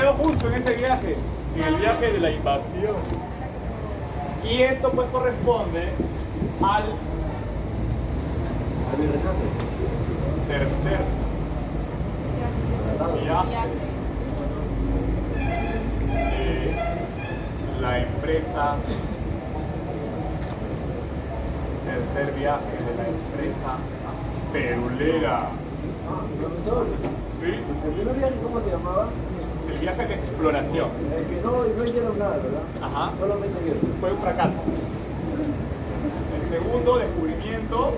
quedó justo en ese viaje, en el viaje de la invasión. Y esto pues corresponde al tercer viaje de la empresa. Tercer viaje de la empresa perulera. ¿Sí? ¿El primer viaje cómo se llamaba? El viaje de exploración. Que no hicieron nada, ¿verdad? Ajá. Solamente vieron. Fue un fracaso. El segundo, descubrimiento.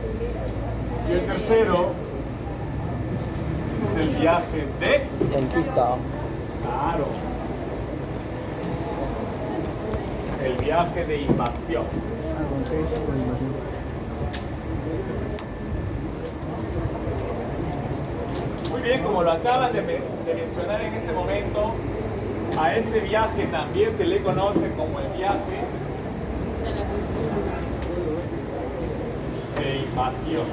Y el tercero es el viaje de Conquista. Claro. El viaje de invasión. Muy bien, como lo acaban de mencionar en este momento, a este viaje también se le conoce como el viaje de invasión.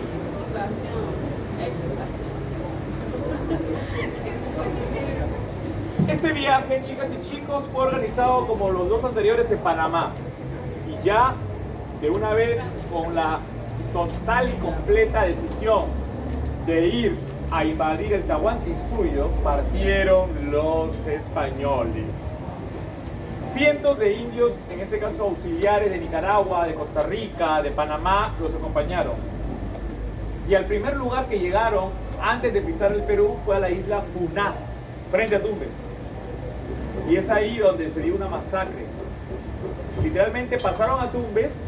Este viaje, chicas y chicos, fue organizado como los dos anteriores en Panamá. Y ya de una vez con la total y completa decisión de ir a invadir el Tahuantinsuyo, partieron los españoles. Cientos de indios, en este caso auxiliares de Nicaragua, de Costa Rica, de Panamá, los acompañaron. Y al primer lugar que llegaron, antes de pisar el Perú, fue a la isla Puná, frente a Tumbes. Y es ahí donde se dio una masacre. Literalmente pasaron a Tumbes,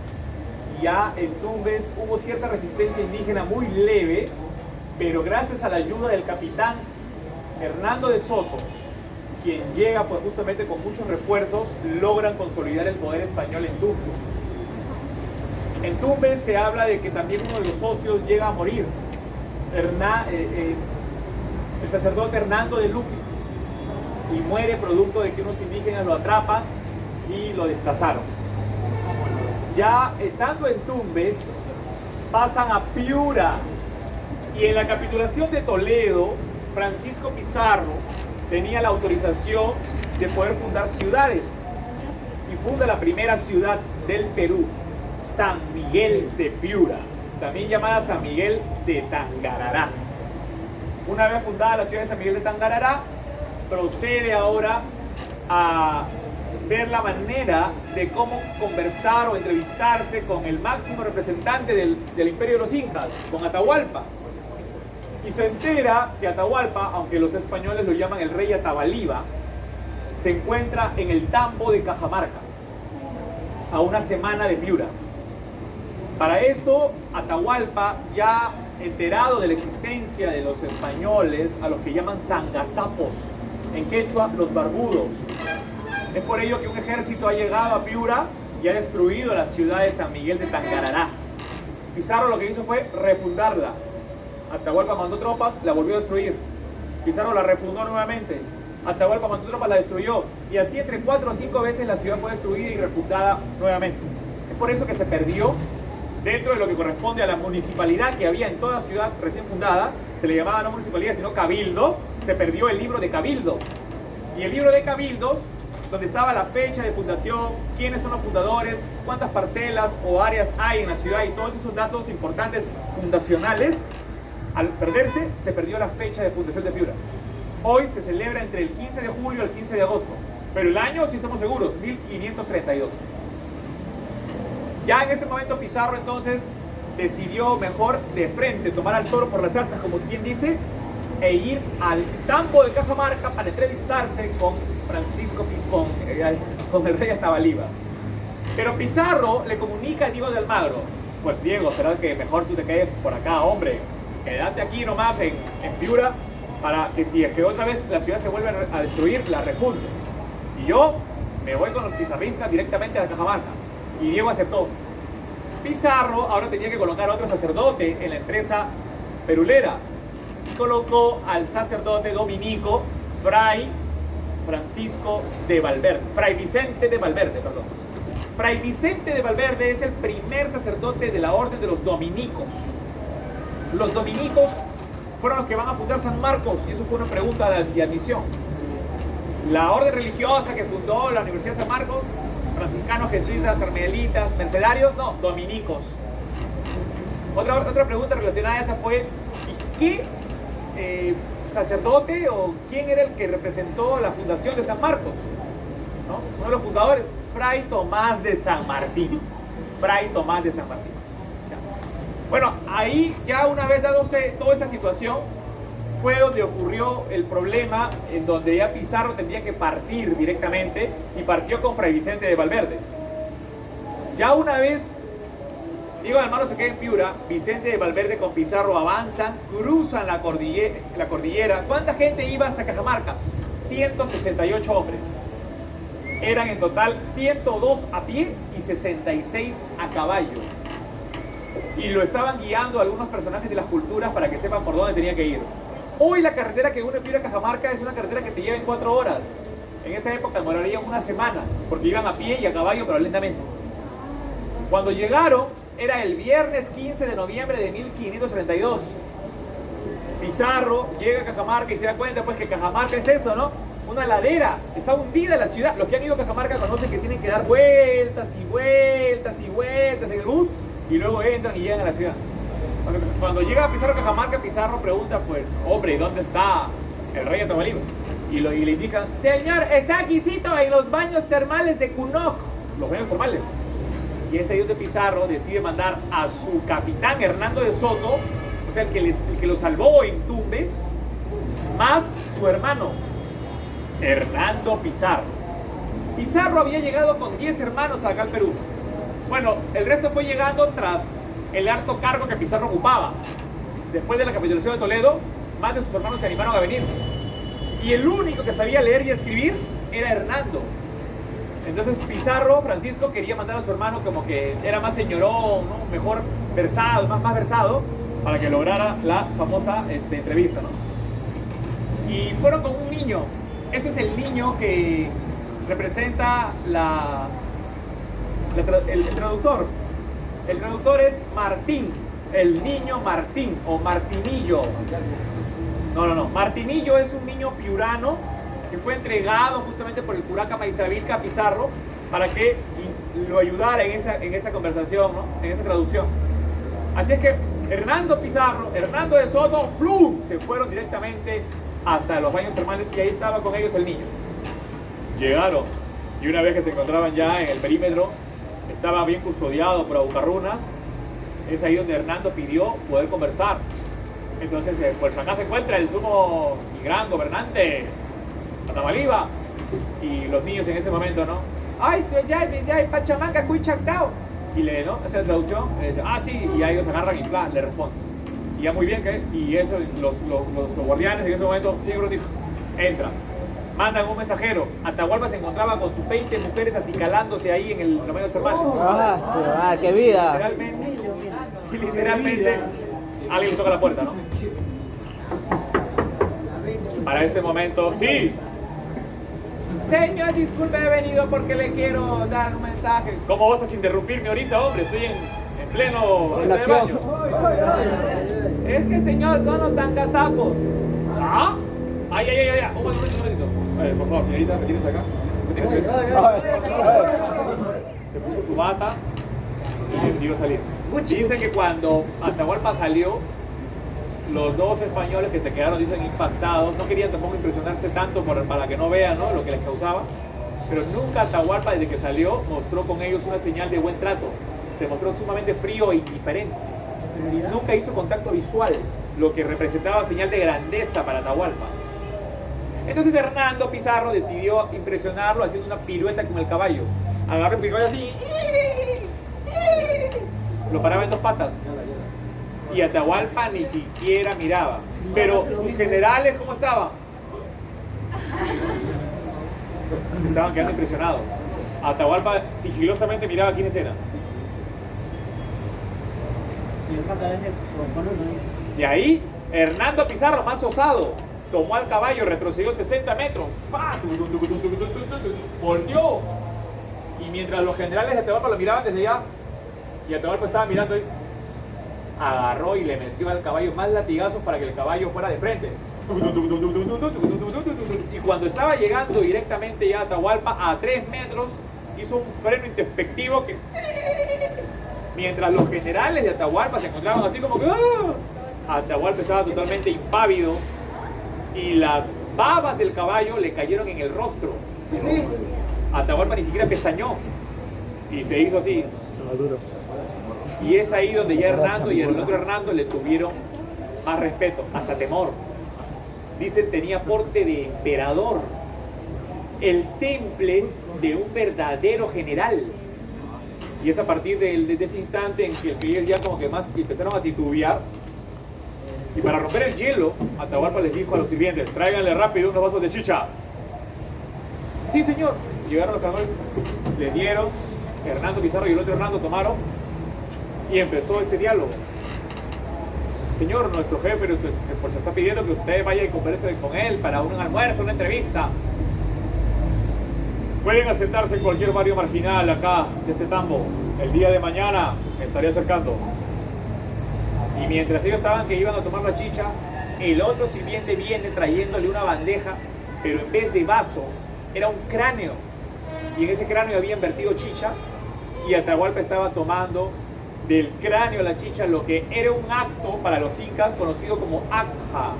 y ya en Tumbes hubo cierta resistencia indígena muy leve, pero gracias a la ayuda del capitán Hernando de Soto, quien llega pues justamente con muchos refuerzos, logran consolidar el poder español en Tumbes. En Tumbes se habla de que también uno de los socios llega a morir, el sacerdote Hernando de Luque, y muere producto de que unos indígenas lo atrapan y lo destazaron. Ya estando en Tumbes, pasan a Piura, y en la capitulación de Toledo, Francisco Pizarro tenía la autorización de poder fundar ciudades, y funda la primera ciudad del Perú, San Miguel de Piura, también llamada San Miguel de Tangarará. Una vez fundada la ciudad de San Miguel de Tangarará, procede ahora a ver la manera de cómo conversar o entrevistarse con el máximo representante del imperio de los incas, con Atahualpa. Y se entera que Atahualpa, aunque los españoles lo llaman el rey Atabaliba, se encuentra en el tambo de Cajamarca, a una semana de Piura. Para eso, Atahualpa, ya enterado de la existencia de los españoles, a los que llaman sangazapos, en quechua, los barbudos. Es por ello que un ejército ha llegado a Piura y ha destruido la ciudad de San Miguel de Tangarará. Pizarro lo que hizo fue refundarla. Atahualpa mandó tropas, la volvió a destruir. Pizarro la refundó nuevamente. Atahualpa mandó tropas, la destruyó. Y así entre 4 o 5 veces la ciudad fue destruida y refundada nuevamente. Es por eso que se perdió, dentro de lo que corresponde a la municipalidad que había en toda ciudad recién fundada, se le llamaba no municipalidad sino cabildo, se perdió el libro de cabildos. Y el libro de cabildos, donde estaba la fecha de fundación, quiénes son los fundadores, cuántas parcelas o áreas hay en la ciudad y todos esos datos importantes fundacionales, al perderse, se perdió la fecha de fundación de Piura. Hoy se celebra entre el 15 de julio al 15 de agosto, pero el año, si estamos seguros, 1532. Ya en ese momento Pizarro entonces decidió mejor de frente tomar al toro por las astas, como quien dice, e ir al tambo de Cajamarca para entrevistarse con con el rey Atabaliba. Pero Pizarro le comunica a Diego de Almagro: pues Diego, será que mejor tú te quedes por acá, hombre, quédate aquí nomás en Piura, para que si es que otra vez la ciudad se vuelve a destruir, la refunde. Y yo me voy con los pizarristas directamente a Cajamarca. Y Diego aceptó. Pizarro ahora tenía que colocar a otro sacerdote en la empresa perulera. Y colocó al sacerdote dominico Fray Francisco de Valverde. Fray Vicente de Valverde, perdón. Fray Vicente de Valverde es el primer sacerdote de la orden de los dominicos. Los dominicos fueron los que van a fundar San Marcos, y eso fue una pregunta de admisión. La orden religiosa que fundó la Universidad de San Marcos, franciscanos, jesuitas, carmelitas, mercedarios, no, dominicos. Otra pregunta relacionada a esa fue, ¿y qué sacerdote o quién era el que representó la fundación de San Marcos? ¿No? Uno de los fundadores, Fray Tomás de San Martín. Fray Tomás de San Martín. Ya. Bueno, ahí ya una vez dándose toda esta situación, fue donde ocurrió el problema en donde ya Pizarro tendría que partir directamente y partió con Fray Vicente de Valverde. Ya una vez, digo, hermano, se queda en Piura, Vicente de Valverde con Pizarro avanzan, cruzan la cordillera. ¿Cuánta gente iba hasta Cajamarca? 168 hombres. Eran en total 102 a pie y 66 a caballo. Y lo estaban guiando algunos personajes de las culturas para que sepan por dónde tenía que ir. Hoy la carretera que une Piura a Cajamarca es una carretera que te lleva en 4 horas. En esa época demoraría una semana, porque iban a pie y a caballo, pero lentamente. Cuando llegaron, era el viernes 15 de noviembre de 1532. Pizarro llega a Cajamarca y se da cuenta pues que Cajamarca es eso, ¿no? Una ladera, está hundida la ciudad. Los que han ido a Cajamarca conocen que tienen que dar vueltas y vueltas y vueltas en el bus y luego entran y llegan a la ciudad. Cuando llega Pizarro a Cajamarca, Pizarro pregunta, pues, hombre, ¿dónde está el rey de Tamaulipas? Y le indican, señor, está aquícito en los baños termales de Cunoc. Los baños termales. Y es ahí donde Pizarro decide mandar a su capitán Hernando de Soto, o sea, el que lo salvó en Tumbes, más su hermano, Hernando Pizarro. Pizarro había llegado con 10 hermanos acá al Perú. Bueno, el resto fue llegando tras el alto cargo que Pizarro ocupaba. Después de la capitulación de Toledo, más de sus hermanos se animaron a venir. Y el único que sabía leer y escribir era Hernando. Entonces Pizarro, Francisco, quería mandar a su hermano como que era más señorón, ¿no? Mejor versado, más versado, para que lograra la famosa entrevista, ¿no? Y fueron con un niño. Ese es el niño que representa el traductor. El traductor es Martín, el niño Martín o Martinillo. No. Martinillo es un niño piurano que fue entregado justamente por el curaca Maizavilca a Pizarro para que lo ayudara en esta conversación, ¿no? En esa traducción. Así es que Hernando Pizarro, Hernando de Soto, ¡plum!, se fueron directamente hasta los baños termales y ahí estaba con ellos el niño. Llegaron y una vez que se encontraban ya en el perímetro, estaba bien custodiado por agucarrunas. Es ahí donde Hernando pidió poder conversar. Entonces, pues acá se encuentra el sumo y gran gobernante Atamaliba. Y los niños en ese momento, ¿no? ¡Ay, ya, Pachamanga, Cuichactao! Y ¿no? Esa es la traducción. Le dice, sí, y ahí ellos agarran y plan, le responden. Y ya muy bien, ¿qué? Y eso, los guardianes en ese momento, sí, brotito, entran. Mandan un mensajero. Atahualpa se encontraba con sus 20 mujeres acicalándose ahí en los baños termales. ¡Qué vida! Literalmente, alguien le toca la puerta, ¿no? Para ese momento, ¡sí! Señor, disculpe, he venido porque le quiero dar un mensaje. ¿Cómo vas a interrumpirme ahorita, hombre? Estoy en pleno acción. Es que, señor, son los zancasapos. ¿Ah? Ay. Un momentito. Por favor, señorita, ¿me tienes acá? Se puso su bata y decidió salir. Dice que cuando Atahualpa salió, los dos españoles que se quedaron, dicen, impactados, no querían tampoco impresionarse tanto para que no vean, ¿no?, lo que les causaba, pero nunca Atahualpa, desde que salió, mostró con ellos una señal de buen trato. Se mostró sumamente frío e indiferente. Nunca hizo contacto visual, lo que representaba señal de grandeza para Atahualpa. Entonces Hernando Pizarro decidió impresionarlo haciendo una pirueta con el caballo. Agarró el caballo así, lo paraba en 2 patas. Y Atahualpa ni siquiera miraba. Pero sus generales, ¿cómo estaban? Se estaban quedando impresionados. Atahualpa sigilosamente miraba quiénes eran. Y ahí, Hernando Pizarro, más osado, tomó al caballo, retrocedió 60 metros, volteó. Y mientras los generales de Atahualpa lo miraban desde allá, y Atahualpa estaba mirando ahí, agarró y le metió al caballo más latigazos para que el caballo fuera de frente. Y cuando estaba llegando directamente ya a Atahualpa, a 3 metros, hizo un freno introspectivo que... Mientras los generales de Atahualpa se encontraban así como que... ¡ah! Atahualpa estaba totalmente impávido y las babas del caballo le cayeron en el rostro. Atahualpa ni siquiera pestañó y se hizo así. Y es ahí donde ya Hernando y el otro Hernando le tuvieron más respeto, hasta temor. Dicen tenía porte de emperador, el temple de un verdadero general. Y es a partir de ese instante en que ellos ya como que más empezaron a titubear. Y para romper el hielo, Atahualpa les dijo a los sirvientes: tráiganle rápido unos vasos de chicha. Sí, señor. Llegaron los caballos, les dieron. Hernando Pizarro y el otro Hernando tomaron. Y empezó ese diálogo. Señor, nuestro jefe pues está pidiendo que usted vaya y converse con él para un almuerzo, una entrevista. Pueden asentarse en cualquier barrio marginal acá de este tambo. El día de mañana me estaré acercando. Y mientras ellos estaban que iban a tomar la chicha, el otro sirviente viene trayéndole una bandeja, pero en vez de vaso, era un cráneo. Y en ese cráneo habían vertido chicha, y Atahualpa estaba tomando del cráneo a la chicha lo que era un acto para los incas conocido como akha,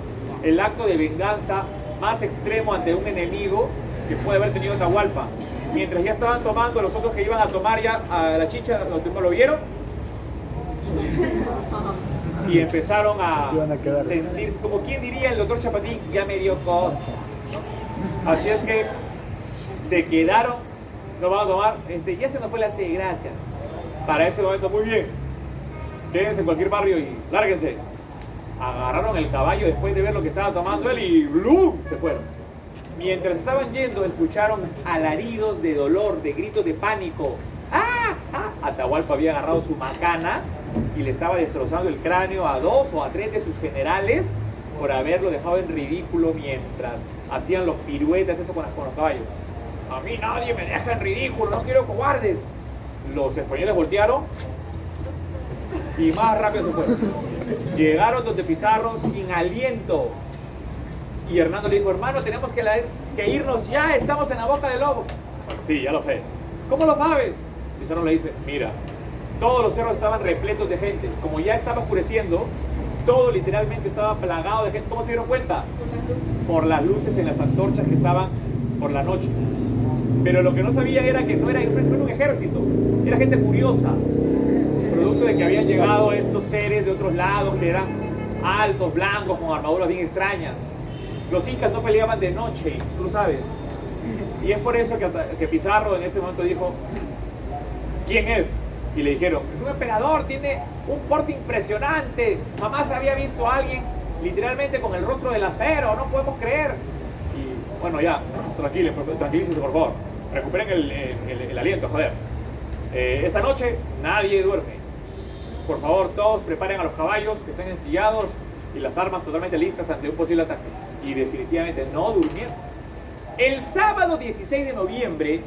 el acto de venganza más extremo ante un enemigo que puede haber tenido Atahualpa. Mientras ya estaban tomando, los otros que iban a tomar ya a la chicha, ¿lo vieron? Y empezaron a sentirse, como quien diría el doctor Chapatín, ya me dio cosa. Así es que se quedaron, no van a tomar, ya se nos fue la sed, gracias. Para ese momento, muy bien, quédense en cualquier barrio y lárguense. Agarraron el caballo después de ver lo que estaba tomando él y ¡blum! Se fueron. Mientras estaban yendo, escucharon alaridos de dolor, de gritos de pánico. ¡Ah! ¡Ah! Atahualpa había agarrado su macana y le estaba destrozando el cráneo a 2 o a 3 de sus generales por haberlo dejado en ridículo mientras hacían los piruetas, eso con los caballos. A mí nadie me deja en ridículo, no quiero cobardes. Los españoles voltearon y más rápido se fueron. Llegaron donde Pizarro sin aliento. Y Hernando le dijo: hermano, tenemos que irnos ya, estamos en la boca del lobo. Sí, ya lo sé. ¿Cómo lo sabes? Pizarro le dice: mira, todos los cerros estaban repletos de gente. Como ya estaba oscureciendo, todo literalmente estaba plagado de gente. ¿Cómo se dieron cuenta? Por las luces en las antorchas que estaban por la noche. Pero lo que no sabía era que no era un ejército, era gente curiosa, producto de que habían llegado estos seres de otros lados que eran altos, blancos, con armaduras bien extrañas. Los incas no peleaban de noche, tú lo sabes. Y es por eso que Pizarro en ese momento dijo: ¿quién es? Y le dijeron: es un emperador, tiene un porte impresionante, jamás había visto a alguien literalmente con el rostro del acero, no podemos creer. Y bueno, ya, tranquilícense por favor, recuperen el aliento, joder. Esta noche nadie duerme. Por favor, todos preparen a los caballos que estén ensillados y las armas totalmente listas ante un posible ataque. Y definitivamente no durmieron. El sábado 16 de noviembre,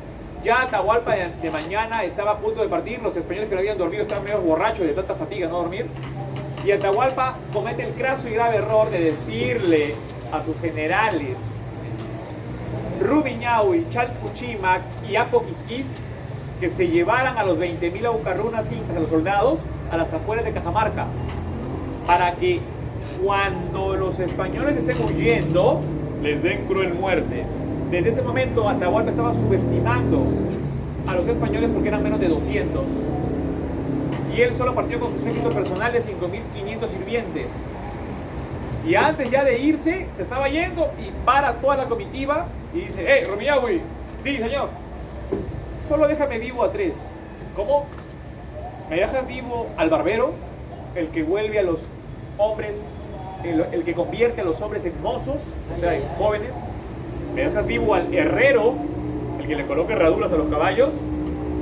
ya Atahualpa de mañana estaba a punto de partir. Los españoles que no habían dormido estaban medio borrachos de tanta fatiga no dormir. Y Atahualpa comete el craso y grave error de decirle a sus generales Rumiñahui, Chalpuchimac y Apoquisquis que se llevaran a los 20.000 aucarrunas incas, a los soldados, a las afueras de Cajamarca, para que cuando los españoles estén huyendo les den cruel muerte. Desde ese momento Atahualpa estaba subestimando a los españoles porque eran menos de 200 y él solo partió con su séquito personal de 5.500 sirvientes. Y antes ya de irse, se estaba yendo y para toda la comitiva y dice: ¡hey, Rumiñahui! Sí, señor. Solo déjame vivo a 3. ¿Cómo? ¿Me dejas vivo al barbero? El que vuelve a los hombres, el que convierte a los hombres en mozos, o sea, en jóvenes. ¿Me dejas vivo al herrero, el que le coloca herraduras a los caballos?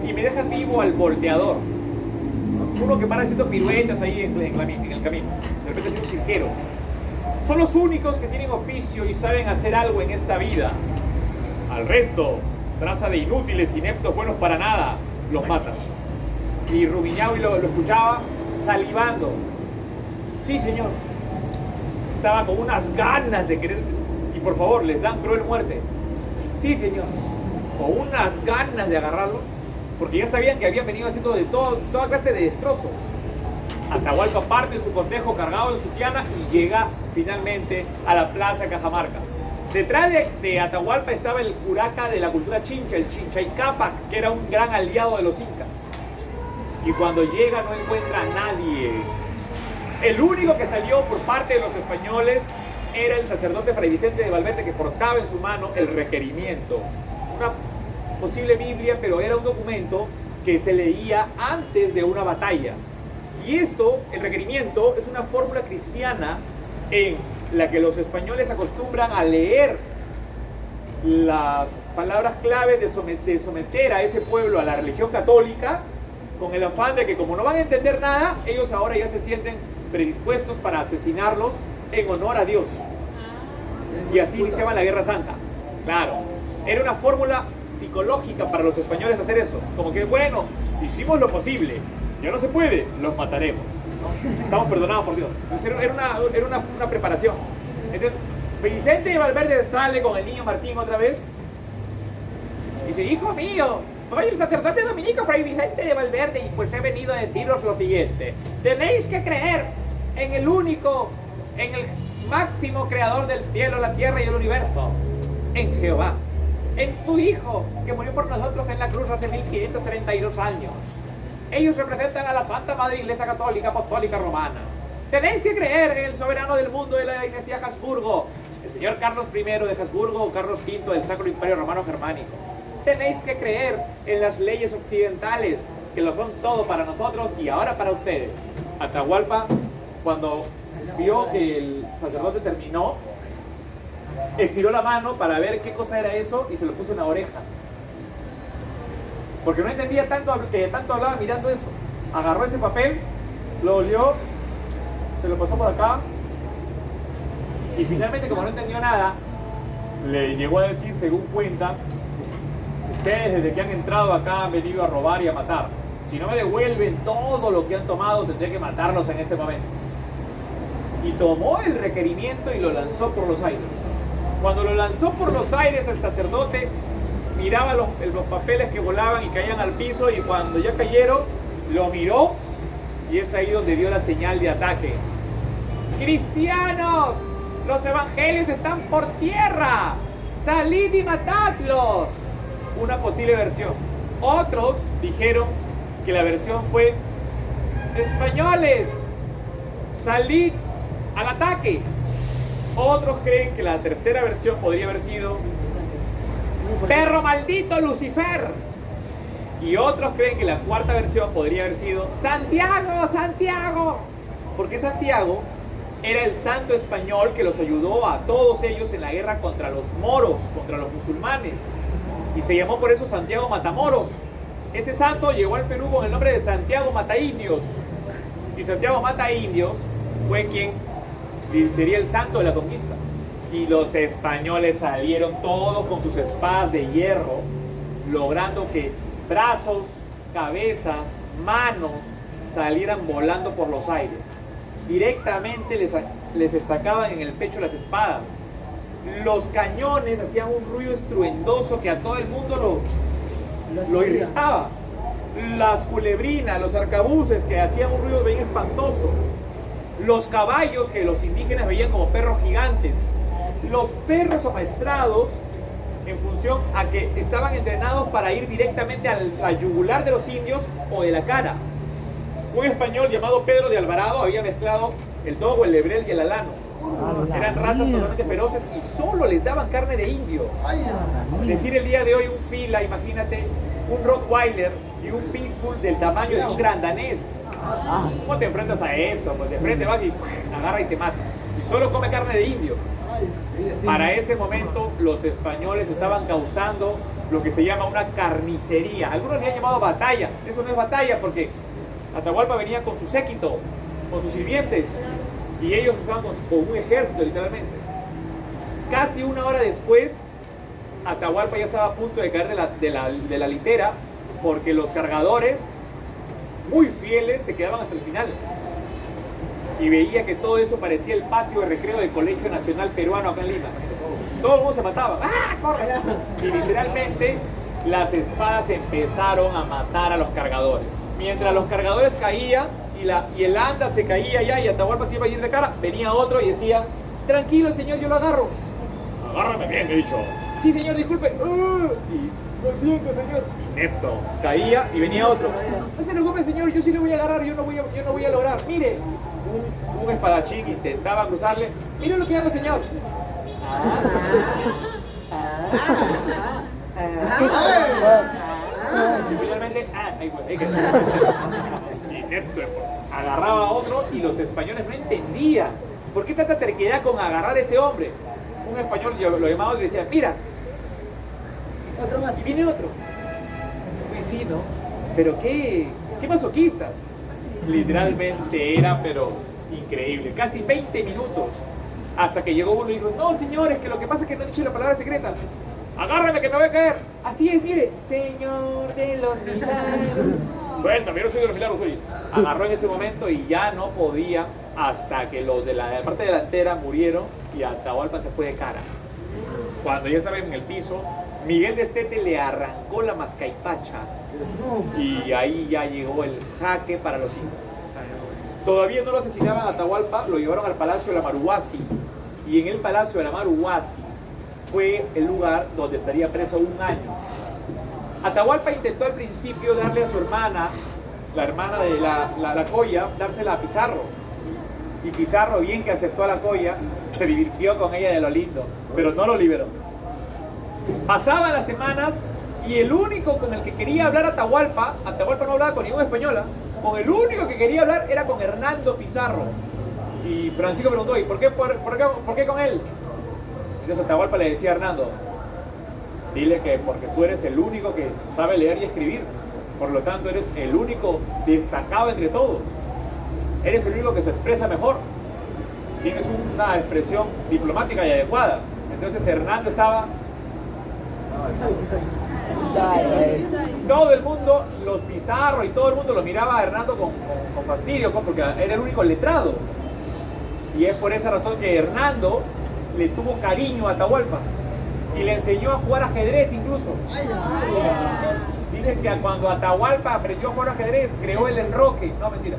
Y me dejas vivo al volteador, uno que para haciendo piruetas ahí en el camino. De repente es un cirquero. Son los únicos que tienen oficio y saben hacer algo en esta vida. Al resto, traza de inútiles, ineptos, buenos para nada, los matas. Y Rumiñahui lo escuchaba salivando. Sí, señor. estaba con unas ganas de querer, y por favor, les dan cruel muerte. Sí, señor. Con unas ganas de agarrarlo, porque ya sabían que habían venido haciendo de toda clase de destrozos. Atahualpa parte en su cortejo cargado en su tiana y llega finalmente a la plaza de Cajamarca. Detrás de Atahualpa estaba el curaca de la cultura chincha, el Chinchay Cápac, que era un gran aliado de los incas. Y cuando llega no encuentra a nadie. El único que salió por parte de los españoles era el sacerdote Fray Vicente de Valverde, que portaba en su mano el requerimiento. Una posible Biblia, pero era un documento que se leía antes de una batalla. Y esto, el requerimiento, es una fórmula cristiana en la que los españoles acostumbran a leer las palabras clave de someter a ese pueblo a la religión católica, con el afán de que como no van a entender nada, ellos ahora ya se sienten predispuestos para asesinarlos en honor a Dios. Y así iniciaban la Guerra Santa. Claro, era una fórmula psicológica para los españoles hacer eso. Como que, bueno, hicimos lo posible, ya no se puede, los mataremos. Estamos perdonados por Dios. Entonces era una preparación. Entonces, Vicente de Valverde sale con el niño Martín otra vez. Y dice, hijo mío, soy el sacerdote dominico Fray Vicente de Valverde y pues he venido a deciros lo siguiente. Tenéis que creer en el único, en el máximo creador del cielo, la tierra y el universo, en Jehová, en tu Hijo, que murió por nosotros en la cruz hace 1532 años. Ellos representan a la Santa Madre Iglesia Católica Apostólica Romana. Tenéis que creer en el soberano del mundo de la dinastía Habsburgo, el señor Carlos I de Habsburgo o Carlos V del Sacro Imperio Romano Germánico. Tenéis que creer en las leyes occidentales, que lo son todo para nosotros y ahora para ustedes. Atahualpa, cuando vio que el sacerdote terminó, estiró la mano para ver qué cosa era eso y se lo puso en la oreja. Porque no entendía tanto hablaba mirando eso. Agarró ese papel, lo olió, se lo pasó por acá y finalmente, como no entendió nada, le llegó a decir, según cuenta, ustedes desde que han entrado acá han venido a robar y a matar. Si no me devuelven todo lo que han tomado, tendré que matarlos en este momento. Y tomó el requerimiento y lo lanzó por los aires. Cuando lo lanzó por los aires, el sacerdote miraba los papeles que volaban y caían al piso, y cuando ya cayeron, lo miró y es ahí donde dio la señal de ataque. ¡Cristianos! ¡Los evangelios están por tierra! ¡Salid y matadlos! Una posible versión. Otros dijeron que la versión fue: españoles, salid al ataque. Otros creen que la tercera versión podría haber sido: perro maldito Lucifer. Y otros creen que la cuarta versión podría haber sido: Santiago, Santiago. Porque Santiago era el santo español que los ayudó a todos ellos en la guerra contra los moros, contra los musulmanes. Y se llamó por eso Santiago Matamoros. Ese santo llegó al Perú con el nombre de Santiago Mataindios. Y Santiago Mataindios fue quien sería el santo de la conquista. Y los españoles salieron todos con sus espadas de hierro, logrando que brazos, cabezas, manos salieran volando por los aires. Directamente les estacaban en el pecho las espadas. Los cañones hacían un ruido estruendoso que a todo el mundo lo irritaba. Las culebrinas, los arcabuces que hacían un ruido bien espantoso. Los caballos que los indígenas veían como perros gigantes. Los perros amaestrados en función a que estaban entrenados para ir directamente al yugular de los indios o de la cara. Un español llamado Pedro de Alvarado había mezclado el dogo, el lebrel y el alano. Eran razas totalmente feroces y solo les daban carne de indio. Decir el día de hoy un fila, imagínate, un Rottweiler y un Pitbull del tamaño de un gran danés. ¿Cómo te enfrentas a eso? Pues de frente vas y agarra y te mata. Y solo come carne de indio. Para ese momento los españoles estaban causando lo que se llama una carnicería. Algunos le han llamado batalla. Eso no es batalla porque Atahualpa venía con su séquito, con sus sirvientes, y ellos estaban con un ejército literalmente. Casi una hora después, Atahualpa ya estaba a punto de caer de la litera, porque los cargadores, muy fieles, se quedaban hasta el final. y veía que todo eso parecía el patio de recreo del Colegio Nacional Peruano acá en Lima. Todo el mundo se mataba. ¡Ah, corre! Y literalmente las espadas empezaron a matar a los cargadores. Mientras los cargadores caían y el anda se caía ya y Atahualpa se iba a ir de cara, venía otro y decía, tranquilo señor, yo lo agarro. Agárrame bien, he dicho. Sí señor, disculpe. Y lo siento señor. Inepto. Caía y venía otro. No se preocupe señor, yo sí le voy a agarrar, yo no voy a lograr. Mire, un espadachín intentaba cruzarle. Mire lo que hago señor. Y finalmente, inepto, agarraba a otro y los españoles no entendían. ¿Por qué tanta terquedad con agarrar a ese hombre? Un español lo llamaba y le decía, mira, Otro más. y viene otro. Y sí, ¿no? Pero qué masoquistas. Literalmente era, pero increíble. Casi 20 minutos. Hasta que llegó uno y dijo, no señores, que lo que pasa es que no he dicho la palabra secreta. Agárrame que me voy a caer. Así es, mire. Señor de los milagros. Suéltame, yo no soy de los milagros, soy. Agarró en ese momento y ya no podía hasta que los de la parte delantera murieron y Atahualpa se fue de cara. Cuando ya estaba en el piso, Miguel de Estete le arrancó la mascaipacha y ahí ya llegó el jaque para los incas. Todavía no lo asesinaban a Atahualpa, lo llevaron al Palacio de la Maruhuasi y en el Palacio de la Maruhuasi fue el lugar donde estaría preso un año. Atahualpa intentó al principio darle a su hermana, la hermana de la Colla, dársela a Pizarro. Y Pizarro, bien que aceptó a la Colla, se divirtió con ella de lo lindo, pero no lo liberó. Pasaban las semanas y el único con el que quería hablar Atahualpa no hablaba con ningún española, con el único que quería hablar era con Hernando Pizarro. Y Francisco preguntó, ¿y por qué con él? Entonces Atahualpa le decía a Hernando, dile que porque tú eres el único que sabe leer y escribir, por lo tanto eres el único destacado entre todos, eres el único que se expresa mejor, tienes una expresión diplomática y adecuada. Entonces Hernando estaba... Todo el mundo, los Pizarro y todo el mundo lo miraba a Hernando con fastidio, porque era el único letrado. Y es por esa razón que Hernando le tuvo cariño a Atahualpa y le enseñó a jugar ajedrez incluso. Dicen que cuando Atahualpa aprendió a jugar ajedrez, creó el enroque. No, mentira.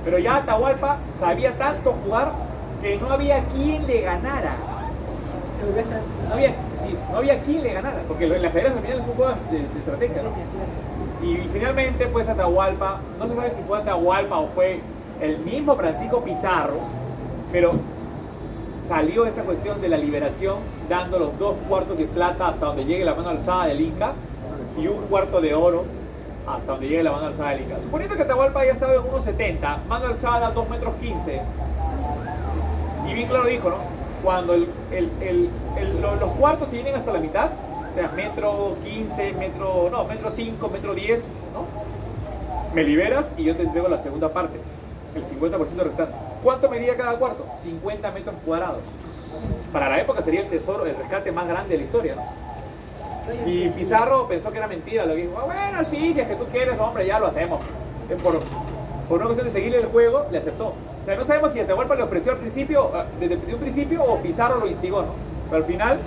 Pero ya Atahualpa sabía tanto jugar que no había quien le ganara. No había quien le ganara, porque el ajedrez al final es un juego de estrategia, ¿no? Y finalmente, pues Atahualpa, no se sabe si fue Atahualpa o fue el mismo Francisco Pizarro, pero salió esta cuestión de la liberación dando los 2 cuartos de plata hasta donde llegue la mano alzada del Inca y 1 cuarto de oro hasta donde llegue la mano alzada del Inca. Suponiendo que Atahualpa haya estado en 1,70, mano alzada 2,15 metros, y bien claro dijo, ¿no? Cuando los cuartos se llenen hasta la mitad, o sea, metro 15, metro 5, metro 10, ¿no? Me liberas y yo te entrego la segunda parte, el 50% restante. ¿Cuánto medía cada cuarto? 50 metros cuadrados. Para la época sería el tesoro, el rescate más grande de la historia, ¿no? Y Pizarro pensó que era mentira, le dijo, bueno, sí, si es que tú quieres, hombre, ya lo hacemos. Por una cuestión de seguirle el juego, le aceptó. O sea, no sabemos si Atahualpa le ofreció al principio, desde un principio, o Pizarro lo instigó, ¿no? Pero al final,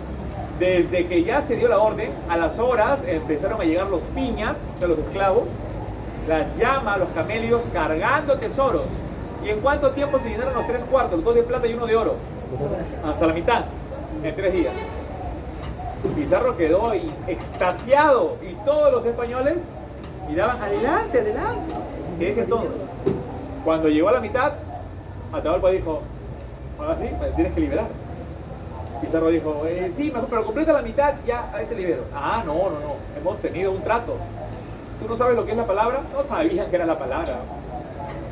desde que ya se dio la orden, a las horas empezaron a llegar los piñas, o sea, los esclavos, las llamas, los camélidos, cargando tesoros. ¿Y en cuánto tiempo se llenaron los 3 cuartos? 2 de plata y 1 de oro. Hasta la mitad, en 3 días. Pizarro quedó ahí extasiado y todos los españoles miraban, adelante, adelante, que deje todo. Cuando llegó a la mitad, Atahualpa dijo, ahora sí, me tienes que liberar. Pizarro dijo, sí, mejor, pero completa la mitad, ya, ahí te libero. Ah, no, hemos tenido un trato. ¿Tú no sabes lo que es la palabra? No sabían que era la palabra.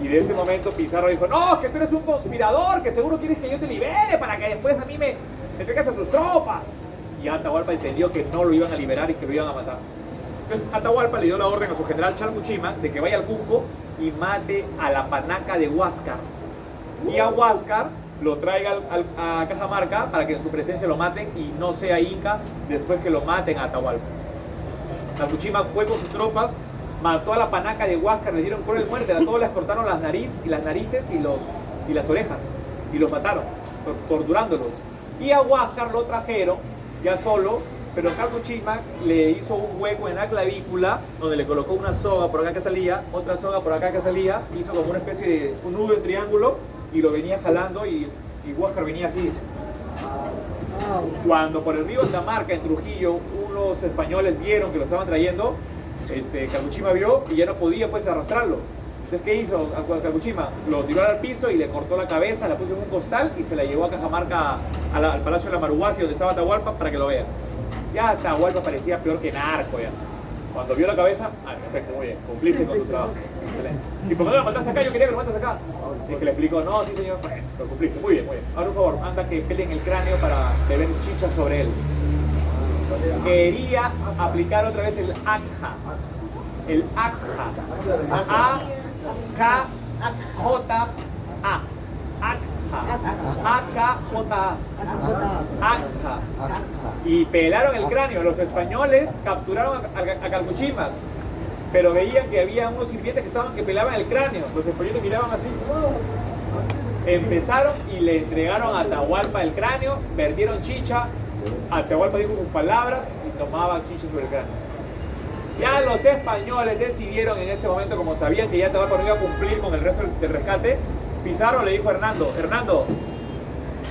Y de ese momento Pizarro dijo, no, que tú eres un conspirador, que seguro quieres que yo te libere para que después a mí me entregues a tus tropas. Y Atahualpa entendió que no lo iban a liberar y que lo iban a matar. Entonces Atahualpa le dio la orden a su general Chalmuchima de que vaya al Cusco y mate a la panaca de Huáscar. Y a Huáscar lo traiga a Cajamarca para que en su presencia lo maten y no sea inca después que lo maten a Atahualpa. Chalmuchima fue con sus tropas, mató a la panaca de Huáscar, le dieron cruel muerte, a todos les cortaron las narices y y las orejas, y los mataron, torturándolos. Y a Huáscar lo trajeron, ya solo, pero Calcuchímac le hizo un hueco en la clavícula, donde le colocó una soga por acá que salía, otra soga por acá que salía, hizo como una especie de un nudo en triángulo, y lo venía jalando, y Huáscar venía así. Cuando por el río Andamarca, en Trujillo, unos españoles vieron que lo estaban trayendo, Calcuchímac vio y ya no podía pues arrastrarlo. Entonces, ¿qué hizo Calcuchímac? Lo tiró al piso y le cortó la cabeza, la puso en un costal y se la llevó a Cajamarca, al Palacio de la Maruguasi, donde estaba Atahualpa, para que lo vean. Ya Atahualpa parecía peor que narco ya. Cuando vio la cabeza, perfecto, muy bien, cumpliste con tu trabajo. Excelente. ¿Y por qué no lo matas acá? Yo quería que lo matas acá. Es que le explicó, no, sí señor, bueno, lo cumpliste, muy bien, muy bien. Ahora, por favor, anda que peleen el cráneo para beber chicha sobre él. Quería aplicar otra vez el Akha. El Akha. A-K-J-A. A-K-J-A. Akha. Y pelaron el cráneo. Los españoles capturaron a Calcuchímac, pero veían que había unos sirvientes que pelaban el cráneo. Los españoles miraban así. Empezaron y le entregaron a Atahualpa el cráneo, vertieron chicha. Atahualpa dijo sus palabras y tomaba chicha sobre el cráneo. Ya los españoles decidieron en ese momento, como sabían que ya Atahualpa no iba a cumplir con el resto del rescate, Pizarro le dijo a Hernando,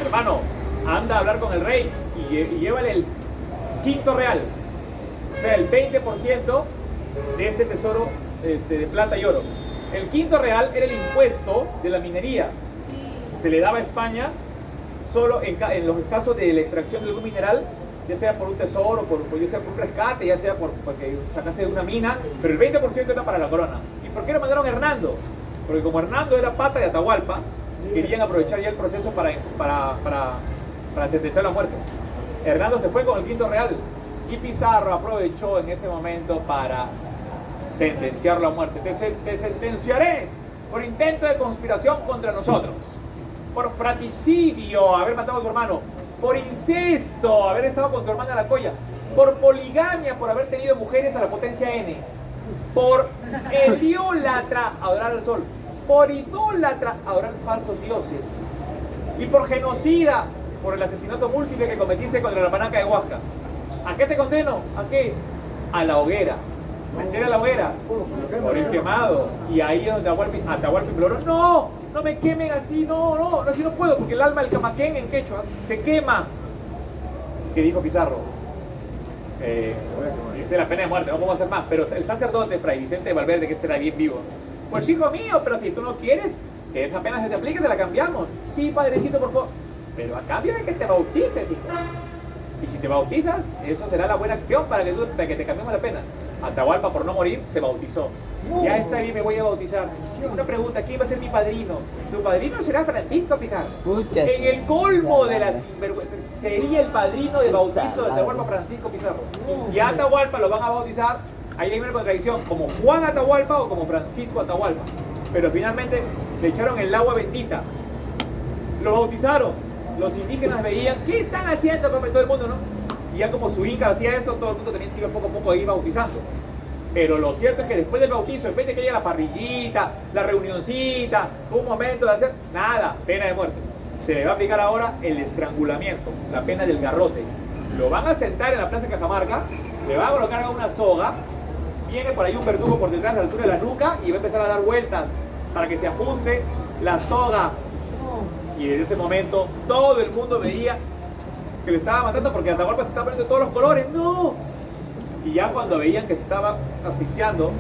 hermano, anda a hablar con el rey y llévale el quinto real, o sea, el 20% de este tesoro de plata y oro. El quinto real era el impuesto de la minería. Se le daba a España solo en los casos de la extracción de algún mineral, ya sea por un tesoro, ya sea por un rescate, ya sea porque sacaste de una mina, pero el 20% era para la corona. ¿Y por qué lo mandaron a Hernando? Porque como Hernando era pata de Atahualpa, querían aprovechar ya el proceso para sentenciar la muerte. Hernando se fue con el quinto real y Pizarro aprovechó en ese momento para sentenciarlo a muerte. Te sentenciaré por intento de conspiración contra nosotros, por fratricidio, haber matado a tu hermano, por incesto, haber estado con tu hermana la Colla, por poligamia, por haber tenido mujeres a la potencia N, por heliólatra, adorar al sol, por idólatra, adorar falsos dioses, y por genocida, por el asesinato múltiple que cometiste contra la panaca de Huáscar. ¿A qué te condeno? ¿A qué? A la hoguera. ¿Meter a la hoguera? Por el quemado. Y ahí es donde Atahualpa imploró, no me quemen así, no, así no puedo, porque el alma del camaquén en quechua se quema. ¿Qué dijo Pizarro? Dice la pena de muerte, no podemos hacer más. Pero el sacerdote, Fray Vicente de Valverde, que este era bien vivo, pues hijo mío, pero si tú no quieres, que esa pena se te aplique, te la cambiamos. Sí, padrecito, por favor. Pero a cambio de que te bautices, hijo. Y si te bautizas, eso será la buena acción para que te cambiemos la pena. Atahualpa, por no morir, se bautizó. Ya está bien, me voy a bautizar. Una pregunta, ¿quién va a ser mi padrino? Tu padrino será Francisco Pizarro. En el colmo de la sinvergüenza, sería el padrino de bautizo de Atahualpa Francisco Pizarro. Y a Atahualpa lo van a bautizar, ahí hay una contradicción, como Juan Atahualpa o como Francisco Atahualpa. Pero finalmente le echaron el agua bendita. Lo bautizaron. Los indígenas veían, ¿qué están haciendo? Como todo el mundo, ¿no? Y ya como su Inca hacía eso, todo el mundo también se iba poco a poco a ir bautizando. Pero lo cierto es que después del bautizo, después de que haya la parrillita, la reunioncita, un momento de hacer, nada, pena de muerte. Se le va a aplicar ahora el estrangulamiento, la pena del garrote. Lo van a sentar en la plaza de Cajamarca, le van a colocar una soga, viene por ahí un verdugo por detrás a la altura de la nuca y va a empezar a dar vueltas para que se ajuste la soga. Y desde ese momento todo el mundo veía que le estaba matando porque Atahualpa se estaba poniendo todos los colores. ¡No! Y ya cuando veían que se estaba asfixiando,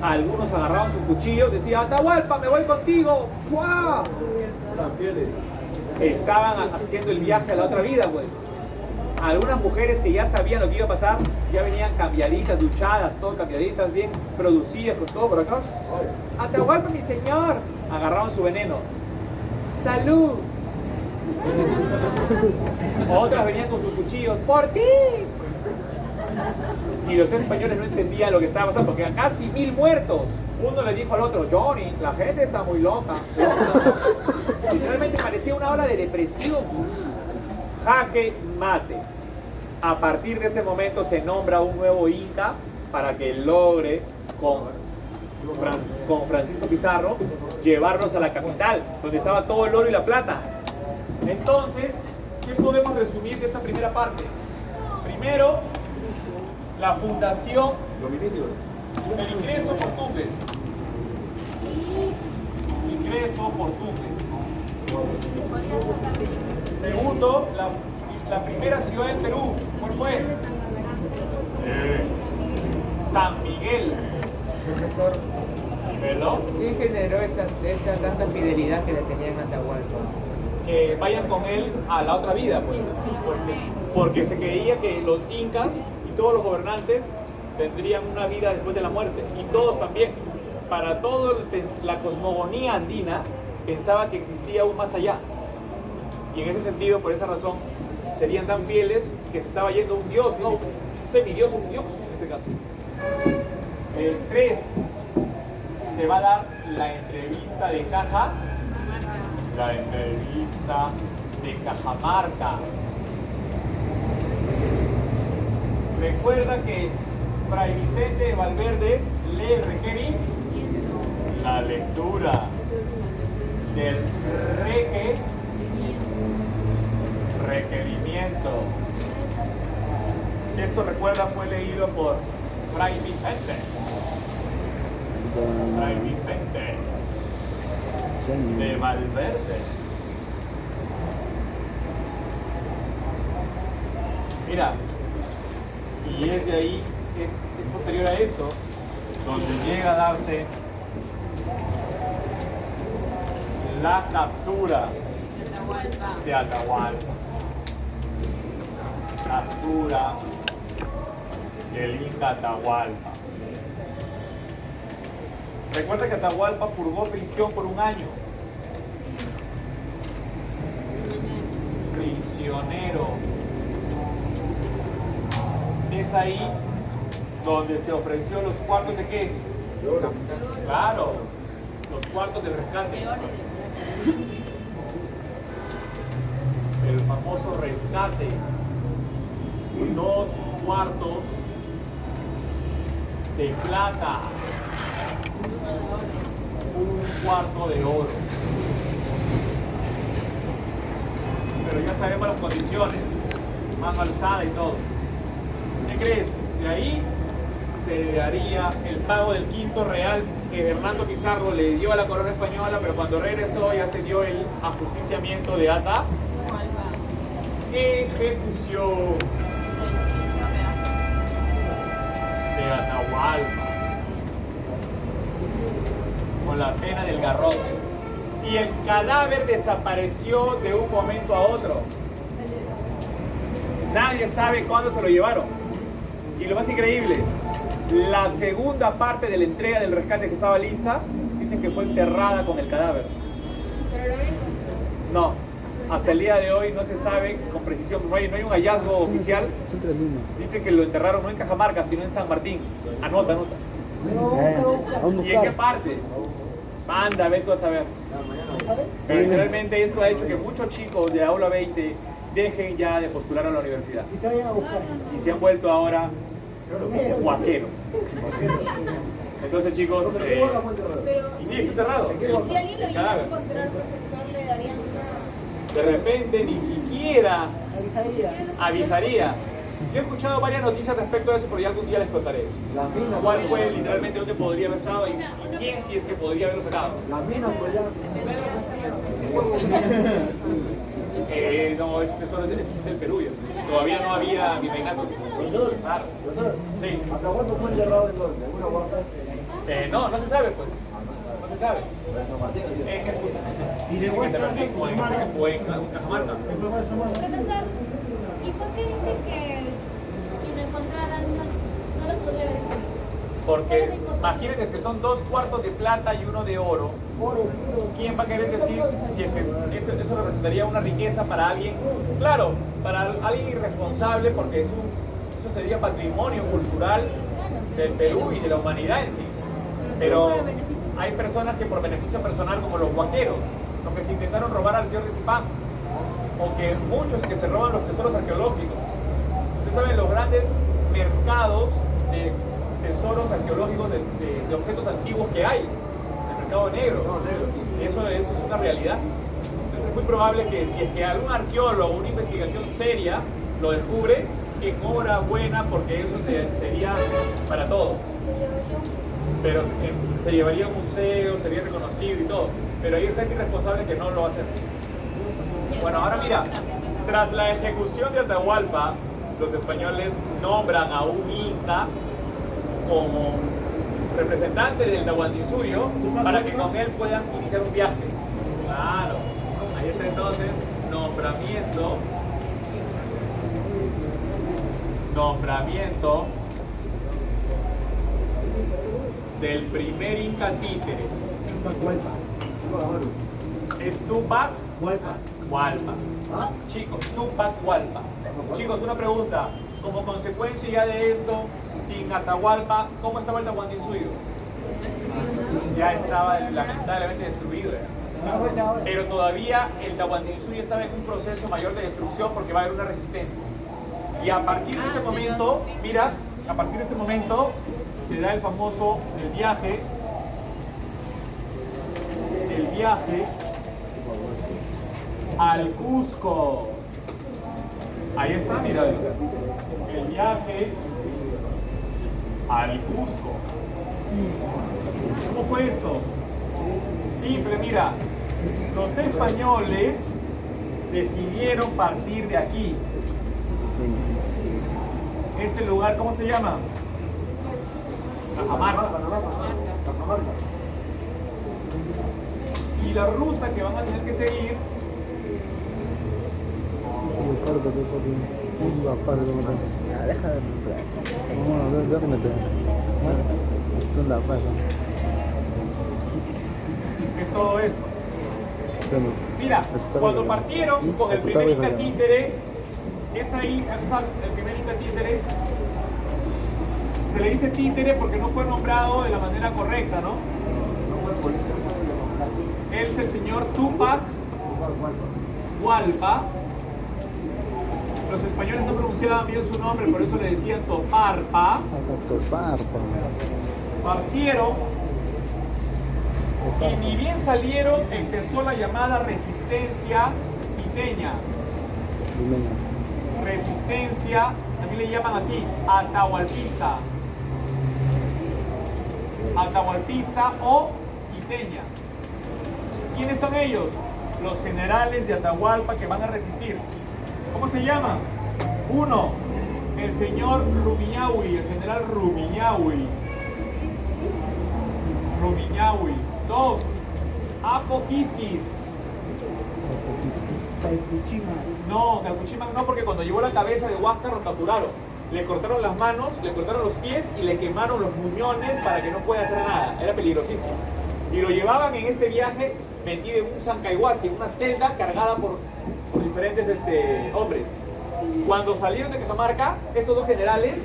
algunos agarraban sus cuchillos, decían, Atahualpa, me voy contigo. ¡Fua! Estaban haciendo el viaje a la otra vida, pues. Algunas mujeres que ya sabían lo que iba a pasar, ya venían cambiaditas, duchadas, todo cambiaditas, bien producidas, con todo por acá. Atahualpa, mi señor. Agarraban su veneno. ¡Salud! Otras venían con sus cuchillos. ¡Por ti! Y los españoles no entendían lo que estaba pasando, porque eran casi 1000 muertos. Uno le dijo al otro, Johnny, la gente está muy loca. Finalmente parecía una ola de depresión. Jaque mate. A partir de ese momento se nombra un nuevo Inca para que logre con Francisco Pizarro, llevarlos a la capital, donde estaba todo el oro y la plata. Entonces, ¿qué podemos resumir de esta primera parte? Primero, la fundación, el ingreso por Tumbes. Ingreso por Tumbes. Segundo, la primera ciudad del Perú, ¿cuál fue? San Miguel. Profesor, ¿Perdón? ¿quién generó esa tanta fidelidad que le tenían a Atahualpa? Que vayan con él a la otra vida, pues. Porque se creía que los incas y todos los gobernantes tendrían una vida después de la muerte. Y todos también. Para toda la cosmogonía andina pensaba que existía aún más allá. Y en ese sentido, por esa razón, serían tan fieles que se estaba yendo un dios, no un semidios, un dios en este caso. 3. Se va a dar la entrevista de Caja. La entrevista de Cajamarca. Recuerda que Fray Vicente de Valverde lee el requerí, la lectura del requerimiento. Esto, recuerda, fue leído por Fray Vicente. Fray Vicente de Valverde. Mira, y es de ahí, es posterior a eso, donde llega a darse la captura de Atahualpa. Captura del Inca Atahualpa. Recuerda que Atahualpa purgó prisión por un año. Prisionero. Es ahí donde se ofreció los cuartos de qué? Claro, los cuartos del rescate. El famoso rescate. 2 cuartos de plata. 1 cuarto de oro. Pero ya sabemos las condiciones, más alzada y todo. ¿Qué crees? De ahí se haría el pago del quinto real que Hernando Pizarro le dio a la corona española, pero cuando regresó ya se dio el ajusticiamiento de Atahualpa. Ejecución de Atahualpa con la pena del garrote. Y el cadáver desapareció de un momento a otro. Nadie sabe cuándo se lo llevaron. Y lo más increíble, la segunda parte de la entrega del rescate que estaba lista, dicen que fue enterrada con el cadáver. No, hasta el día de hoy no se sabe con precisión, no hay un hallazgo oficial. Dicen que lo enterraron no en Cajamarca, sino en San Martín. Anota. ¿Y en qué parte? Anda, ve tú a saber. Pero realmente esto ha hecho que muchos chicos de Aula 20 dejen ya de postular a la universidad. Y se vayan a buscar. Y se han vuelto ahora guaqueros. Entonces, chicos, Pero, sí, está enterrado. Si alguien lo llega a encontrar, profesor, le darían una... De repente ni siquiera Avisaría. avisaría. Yo he escuchado varias noticias respecto a eso, pero ya algún día les contaré. las minas, ¿Cuál fue literalmente dónde podría haber estado y quién si es que podría haberlo sacado? las minas pues ya. No, ese tesoro es del Perú. Todavía no había virreinato. Doctor, Claro. doctor, Sí. ¿hasta cuándo fue enterrado entonces? ¿En una huerta? No se sabe, pues. No se sabe. San Martín. Ejecución. Dicen que se perdió o en Cajamarca. Profesor, ¿y por qué dice que si lo encontraran no lo podría ver? Porque imagínense que son 2 cuartos de plata y 1 de oro. ¿Quién va a querer decir si es que eso representaría una riqueza para alguien? Claro, para alguien irresponsable, porque eso sería patrimonio cultural del Perú y de la humanidad en sí. Pero hay personas que por beneficio personal, como los guaqueros, los que se intentaron robar al señor de Zipán, o que muchos que se roban los tesoros arqueológicos. Ustedes saben los grandes mercados de tesoros arqueológicos de objetos antiguos que hay en el mercado negro. Eso es una realidad. Entonces es muy probable que si es que algún arqueólogo, una investigación seria, lo descubre, enhorabuena, porque eso sería para todos. Pero se llevaría a un museo, sería reconocido y todo. Pero hay gente irresponsable que no lo va a hacer. Bueno, ahora mira, tras la ejecución de Atahualpa, los españoles nombran a un inca como representante del Tahuantinsuyo para que con él puedan iniciar un viaje. Claro, ahí está entonces nombramiento del primer inca títere. Es Tupac Hualpa. Chicos, Tupac Hualpa. Chicos, una pregunta. Como consecuencia ya de esto, sin Atahualpa, ¿cómo estaba el Tahuantinsuyo? Ya estaba lamentablemente destruido. Pero todavía el Tahuantinsuyo estaba en un proceso mayor de destrucción porque va a haber una resistencia. Y a partir de este momento, mira, a partir de este momento se da el famoso viaje al Cusco. Ahí está, mira, el viaje al Cusco. ¿Cómo fue esto? Simple, mira, los españoles decidieron partir de aquí. Ese lugar, ¿cómo se llama? Cajamarca. Y la ruta que van a tener que seguir Deja de es todo esto. Mira, cuando partieron con el primer Inca títere, es ahí, el primer Inca títere, se le dice títere porque no fue nombrado de la manera correcta, ¿no? Él es el señor Tupac Hualpa. Los españoles no pronunciaban bien su nombre, por eso le decían Toparpa. Partieron y ni bien salieron, empezó la llamada resistencia quiteña. Resistencia, también le llaman así, atahualpista. Atahualpista o quiteña. ¿Quiénes son ellos? Los generales de Atahualpa que van a resistir. ¿Cómo se llama? 1. El señor Rumiñahui, el general Rumiñahui. 2. Apo Quisquis. No, Talcuchiman no, porque cuando llevó la cabeza de Huáscar lo capturaron. Le cortaron las manos, le cortaron los pies y le quemaron los muñones para que no pueda hacer nada. Era peligrosísimo. Y lo llevaban en este viaje metido en un Sancayhuasi, una celda cargada por diferentes hombres. Cuando salieron de Cajamarca, estos dos generales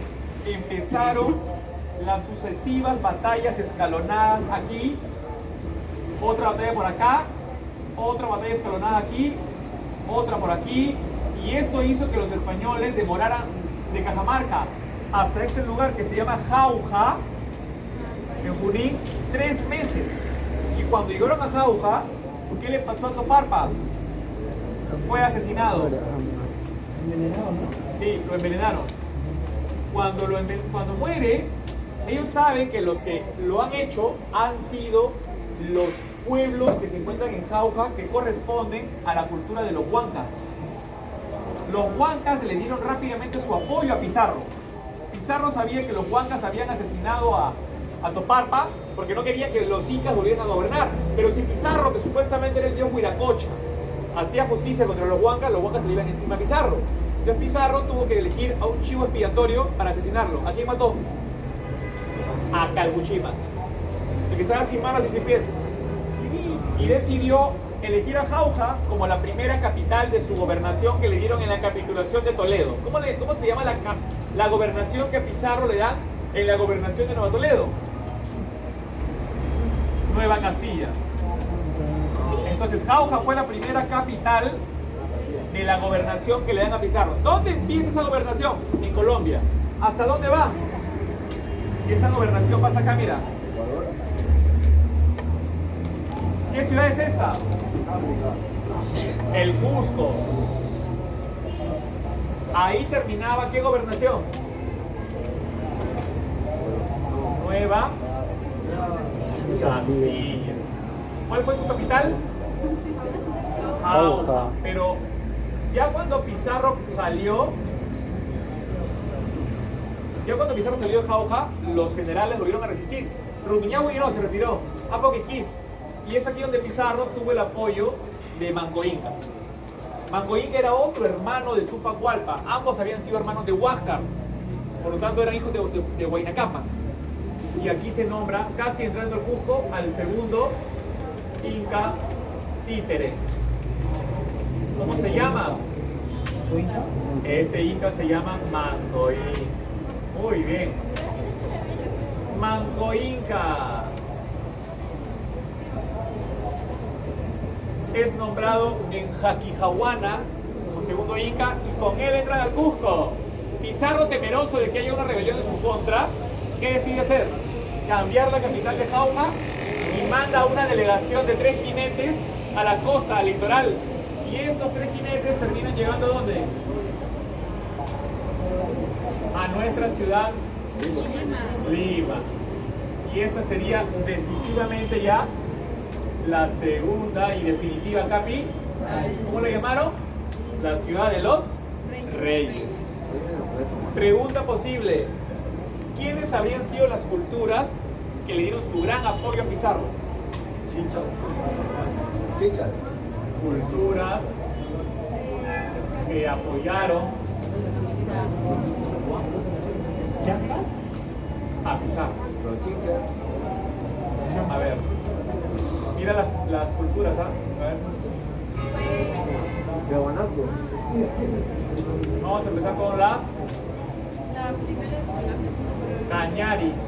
empezaron las sucesivas batallas escalonadas aquí, otra batalla por acá, otra batalla escalonada aquí, otra por aquí, y esto hizo que los españoles demoraran de Cajamarca hasta este lugar que se llama Jauja, en Junín, 3 meses. Y cuando llegaron a Jauja, ¿qué le pasó a Toparpa? Fue asesinado. Sí, lo envenenaron. Cuando muere, ellos saben que los que lo han hecho han sido los pueblos que se encuentran en Jauja, que corresponden a la cultura de los huancas. Los huancas le dieron rápidamente su apoyo a Pizarro. Pizarro sabía que los huancas habían asesinado a Toparpa porque no quería que los incas volvieran a gobernar. Pero si Pizarro, que supuestamente era el dios Huiracocha, hacía justicia contra los huancas se le iban encima a Pizarro. Entonces Pizarro tuvo que elegir a un chivo expiatorio para asesinarlo. ¿A quién mató? A Calbuchimas, el que estaba sin manos y sin pies. Y decidió elegir a Jauja como la primera capital de su gobernación que le dieron en la capitulación de Toledo. ¿Cómo se llama la gobernación que a Pizarro le dan en la gobernación de Nueva Toledo? Nueva Castilla. Entonces Jauja fue la primera capital de la gobernación que le dan a Pizarro. ¿Dónde empieza esa gobernación? En Colombia. ¿Hasta dónde va? Y esa gobernación va hasta acá, mira. Ecuador. ¿Qué ciudad es esta? El Cusco. Ahí terminaba, ¿qué gobernación? Nueva Castilla. ¿Cuál fue su capital? Jauja. Pero ya cuando Pizarro salió de Jauja, los generales volvieron a resistir. Rumiñahui no, se retiró. Apoquiquis. Y es aquí donde Pizarro tuvo el apoyo de Manco Inca. Manco Inca era otro hermano de Túpac Hualpa. Ambos habían sido hermanos de Huáscar. Por lo tanto, eran hijos de Huayna Cápac. Y aquí se nombra, casi entrando al Cusco, al segundo Inca títere. ¿Cómo se llama? Ese Inca se llama Manco Inca. Muy bien. Manco Inca. Es nombrado en Jaquijahuana como segundo Inca y con él entran al Cusco. Pizarro, temeroso de que haya una rebelión en su contra, ¿qué decide hacer? Cambiar la capital de Jauja y manda una delegación de 3 jinetes a la costa, al litoral. Y estos 3 jinetes terminan llegando ¿a dónde? A nuestra ciudad Lima. Y esa sería decisivamente ya la segunda y definitiva capi. ¿Cómo lo llamaron? La ciudad de los Reyes. Pregunta posible. ¿Quiénes habrían sido las culturas que le dieron su gran apoyo a Pizarro? Chicha. Culturas que apoyaron a Pizarro. Los chichas. A ver, mira las culturas, ¿ah? A ver. De Guanaco. Vamos a empezar con las La primera Cañaris.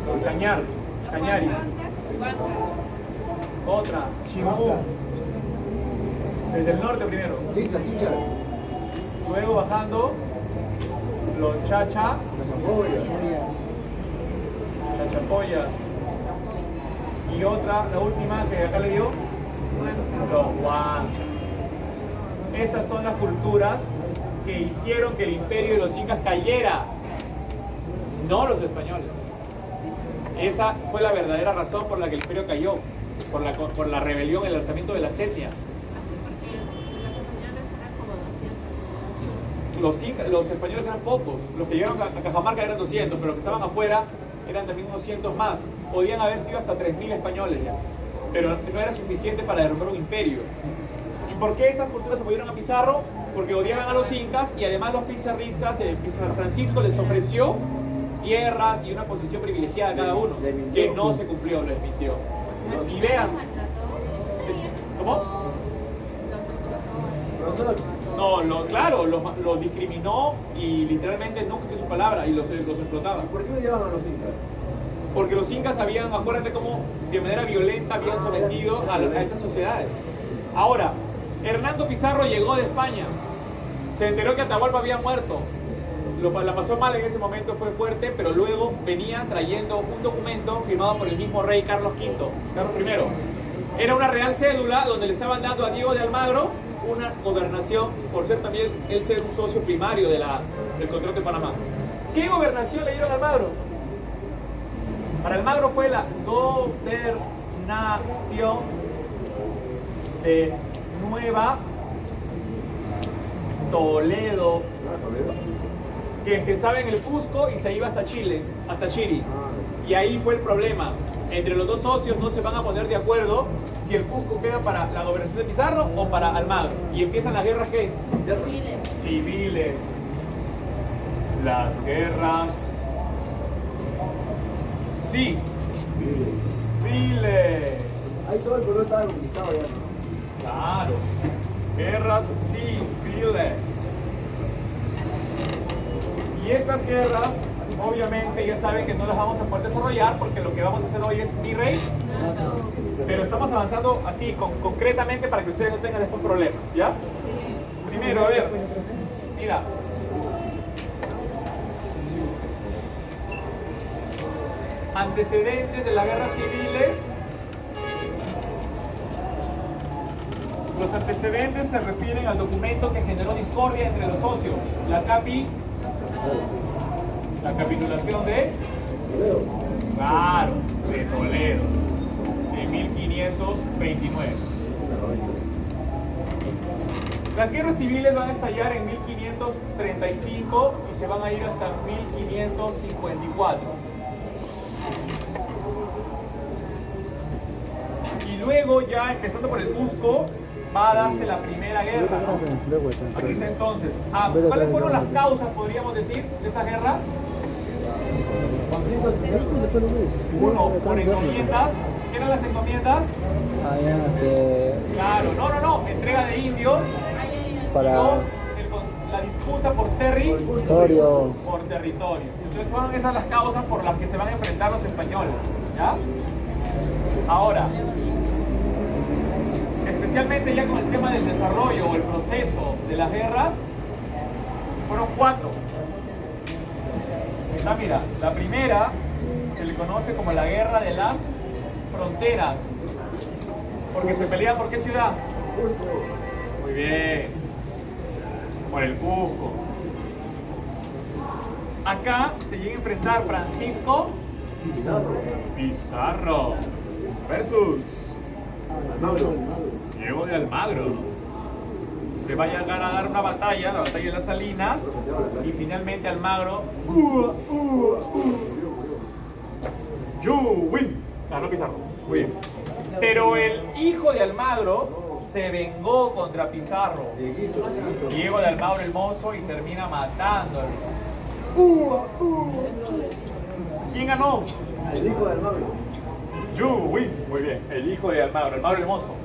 Los Cañaris. Otra, Chimú. Desde el norte primero. Chicha. Luego bajando, los Chachapoyas. Y otra, la última que acá le dio, los Huancas. Estas son las culturas que hicieron que el imperio de los incas cayera, no los españoles. Esa fue la verdadera razón por la que el imperio cayó, por la rebelión, el alzamiento de las etnias. Los españoles eran pocos, los que llegaron a Cajamarca eran 200, pero los que estaban afuera eran también unos cientos más. Podían haber sido hasta 3.000 españoles ya, pero no era suficiente para derrumbar un imperio. ¿Y por qué esas culturas apoyaron a Pizarro? Porque odiaban a los incas y además los pizarristas, San Francisco les ofreció tierras y una posición privilegiada a cada uno, que no se cumplió, les mintió. Y vean, ¿cómo? No, claro, los discriminó y literalmente no cumplió su palabra y los explotaba. ¿Por qué no llevan a los incas? Porque los incas habían, acuérdate cómo de manera violenta habían sometido a estas sociedades. Ahora, Hernando Pizarro llegó de España, se enteró que Atahualpa había muerto, la pasó mal en ese momento, fue fuerte, pero luego venía trayendo un documento firmado por el mismo rey Carlos V, Carlos I. Era una real cédula donde le estaban dando a Diego de Almagro una gobernación, por ser también él ser un socio primario del contrato de Panamá. ¿Qué gobernación le dieron a Almagro? Para Almagro fue la gobernación de Nueva Toledo, que empezaba en el Cusco y se iba hasta Chile, hasta Chiri. Y ahí fue el problema. Entre los dos socios no se van a poner de acuerdo si el Cusco queda para la gobernación de Pizarro o para Almagro. Y empiezan las guerras, ¿qué? Civiles. Las guerras civiles. Ahí todo el pueblo estaba comunicado ya. Claro. Guerras civiles. Y estas guerras, obviamente, ya saben que no las vamos a poder desarrollar porque lo que vamos a hacer hoy es mi rey. Pero estamos avanzando así, concretamente, para que ustedes no tengan después problemas, ¿ya? Primero, a ver, mira. Antecedentes de las guerras civiles. Los antecedentes se refieren al documento que generó discordia entre los socios. La capitulación de... Claro, de Toledo, en 1529. Las guerras civiles van a estallar en 1535 y se van a ir hasta 1554. Y luego ya empezando por el Cusco va a darse la primera guerra, ¿no? Aquí está entonces. ¿Cuáles fueron las causas, podríamos decir, de estas guerras? Uno, por encomiendas. ¿Qué eran las encomiendas? Claro, no. Entrega de indios. Para... Dos, la disputa por territorio. Por territorios. Entonces fueron esas las causas por las que se van a enfrentar los españoles. ¿Ya? Ahora, especialmente ya con el tema del desarrollo o el proceso de las guerras, fueron 4. Está, mira, la primera se le conoce como la guerra de las fronteras, porque se pelean por qué ciudad. Muy bien, por el Cusco. Acá se llega a enfrentar Francisco Pizarro versus Diego de Almagro. Se va a llegar a dar una batalla, la batalla de las Salinas, y finalmente Almagro you win. Ganó Pizarro. Muy bien. Pero el hijo de Almagro se vengó contra Pizarro, Diego de Almagro el Mozo, y termina matándolo. ¿Quién ganó? El hijo de Almagro. You win. Muy bien, el hijo de Almagro el Mozo.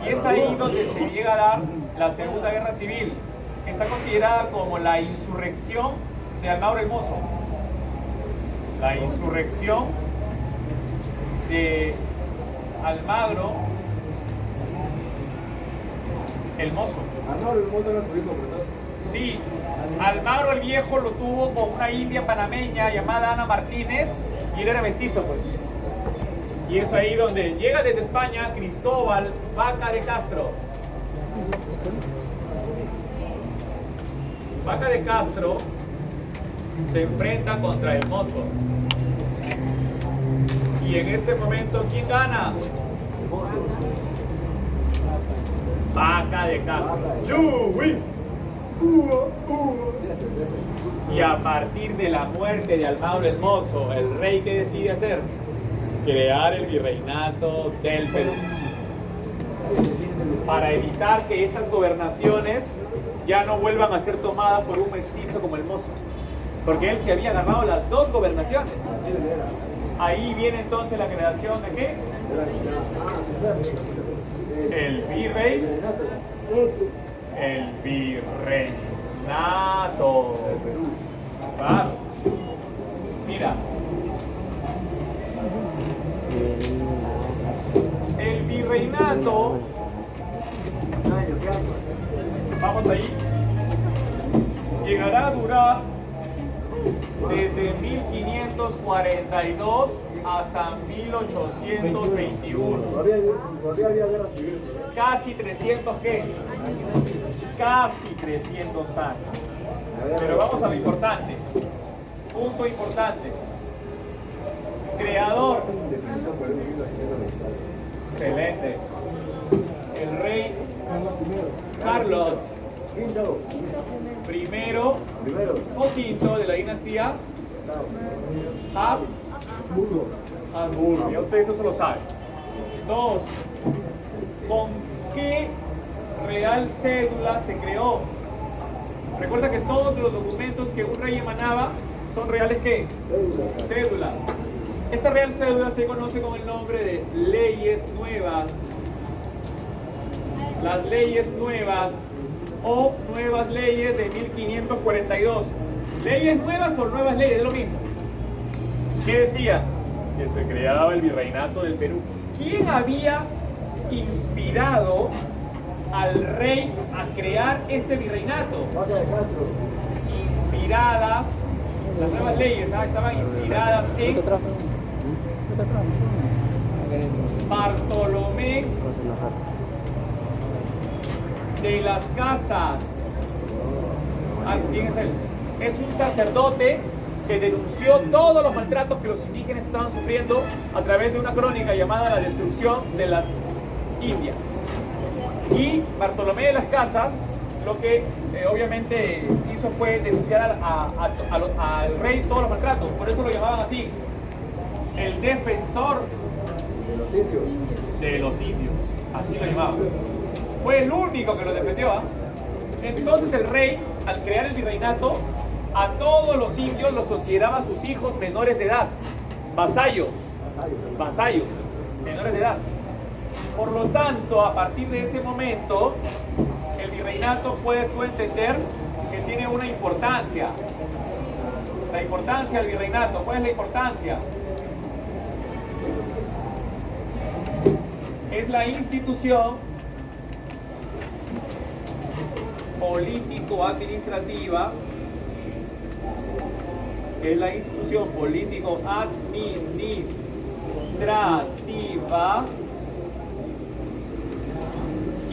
Y es ahí donde se llega a dar la Segunda Guerra Civil, que está considerada como la insurrección de Almagro el Mozo. La insurrección de Almagro el Mozo. Almagro el Mozo era su hijo, ¿verdad? Sí, Almagro el Viejo lo tuvo con una india panameña llamada Ana Martínez, y él era mestizo, pues. Y es ahí donde llega desde España Cristóbal Vaca de Castro. Vaca de Castro se enfrenta contra el Mozo. Y en este momento, ¿quién gana? Vaca de Castro. You win. Y a partir de la muerte de Almagro el Mozo, el rey, ¿qué decide hacer? Crear el virreinato del Perú, para evitar que estas gobernaciones ya no vuelvan a ser tomadas por un mestizo como el Mozo, porque él se había ganado las 2 gobernaciones. Ahí viene entonces la creación de ¿qué? El virrey, el virreinato. Claro. Mira, el virreinato, vamos ahí, llegará a durar desde 1542 hasta 1821. Todavía había guerra civil. Casi 300 ¿qué? Casi 300 años. Pero vamos a lo importante. Punto importante. Creador. Excelente. El rey Carlos primero o quinto de la dinastía Habsburgo. Ya ustedes eso lo saben. 2. ¿Con qué real cédula se creó? Recuerda que todos los documentos que un rey emanaba son reales ¿qué? Cédulas. Esta real cédula se conoce con el nombre de leyes nuevas. Las leyes nuevas o nuevas leyes de 1542. ¿Leyes nuevas o nuevas leyes? Es lo mismo. ¿Qué decía? Que se creaba el virreinato del Perú. ¿Quién había inspirado al rey a crear este virreinato? Vaca de Castro. Inspiradas, las nuevas leyes estaban inspiradas en Bartolomé de las Casas. ¿Quién es él? Es un sacerdote que denunció todos los maltratos que los indígenas estaban sufriendo a través de una crónica llamada La Destrucción de las Indias. Y Bartolomé de las Casas lo que obviamente hizo fue denunciar al rey todos los maltratos, por eso lo llamaban así, el defensor de los indios, así lo llamaban. Fue el único que lo defendió, ¿eh? Entonces el rey, al crear el virreinato, a todos los indios los consideraba sus hijos menores de edad, vasallos, menores de edad. Por lo tanto, a partir de ese momento, el virreinato, puedes tú entender que tiene una importancia. La importancia del virreinato, ¿cuál es la importancia? Es la institución político-administrativa,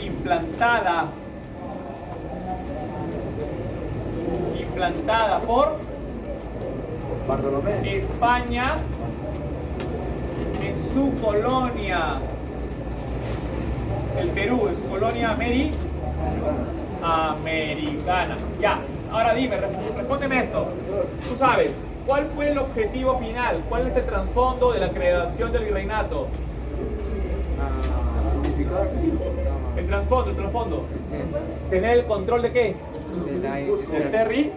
implantada por Bartolomé. España en su colonia, el Perú, en su colonia americana. Ya, ahora dime, respóndeme esto. Tú sabes, ¿cuál fue el objetivo final? ¿Cuál es el trasfondo de la creación del virreinato? El trasfondo. ¿Tener el control de qué? ¿Del territorio?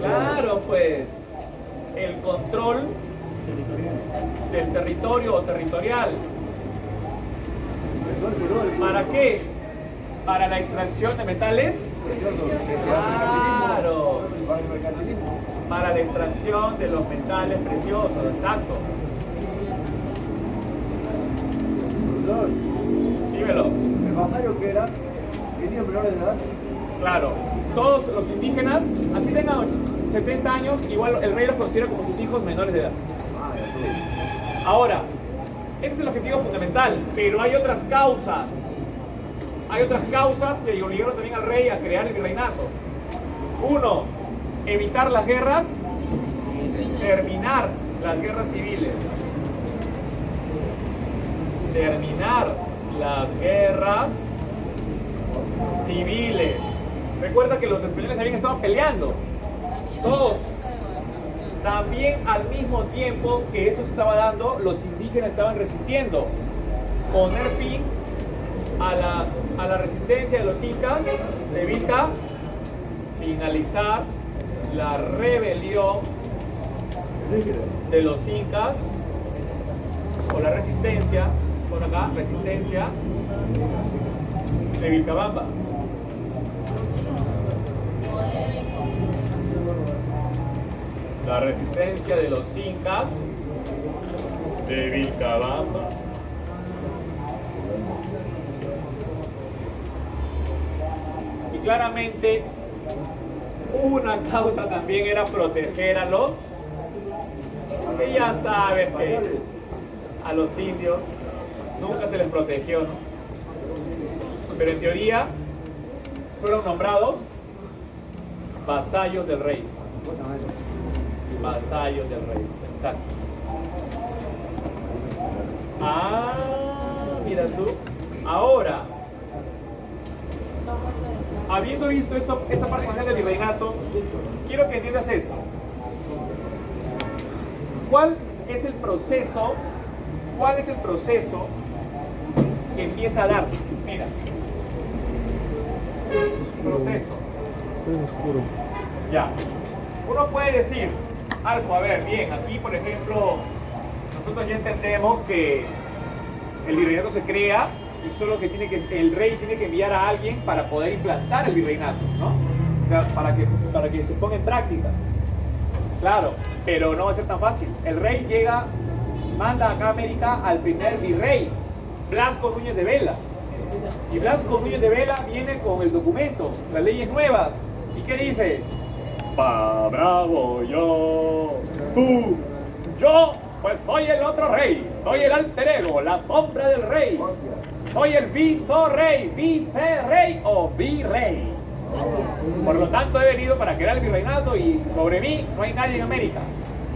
Claro, pues. El control del territorio o territorial. ¿Para qué? ¿Para la extracción de metales? Claro. Para la extracción de los metales preciosos, exacto. Dímelo. ¿El vasallo que era? ¿Niños menores de edad? Claro. Todos los indígenas, así tengan 70 años, igual el rey los considera como sus hijos menores de edad. Ahora, este es el objetivo fundamental, pero hay otras causas. Hay otras causas que obligaron también al rey a crear el virreinato. Uno, evitar las guerras, terminar las guerras civiles. Terminar las guerras civiles. Recuerda que los españoles habían estado peleando. Dos, también al mismo tiempo que eso se estaba dando, los indígenas estaban resistiendo. Poner fin a la resistencia de los incas de Vilca, finalizar la rebelión de los incas, o la resistencia, por acá, resistencia de Vilcabamba. La resistencia de los incas de Vilcabamba. Y claramente una causa también era proteger a los, que ya sabes que a los indios nunca se les protegió, ¿no? Pero en teoría fueron nombrados vasallos del rey. Vasallos del rey, exacto. Ah, mira tú. Ahora, habiendo visto esta parte inicial del virreinato, quiero que entiendas esto. ¿Cuál es el proceso? ¿Cuál es el proceso que empieza a darse? Mira. Proceso. Es oscuro. Ya. Uno puede decir, Alfo, a ver, bien, aquí por ejemplo, nosotros ya entendemos que el virreinato se crea y solo que el rey tiene que enviar a alguien para poder implantar el virreinato, ¿no? O sea, para que se ponga en práctica. Claro, pero no va a ser tan fácil. El rey llega, manda acá a América al primer virrey, Blasco Núñez de Vela. Y Blasco Núñez de Vela viene con el documento, las leyes nuevas. ¿Y qué dice? Pa bravo yo, tú, yo pues soy el otro rey, soy el alter ego, la sombra del rey. Soy el vicerrey o virrey. Por lo tanto he venido para crear el virreinato y sobre mí no hay nadie en América,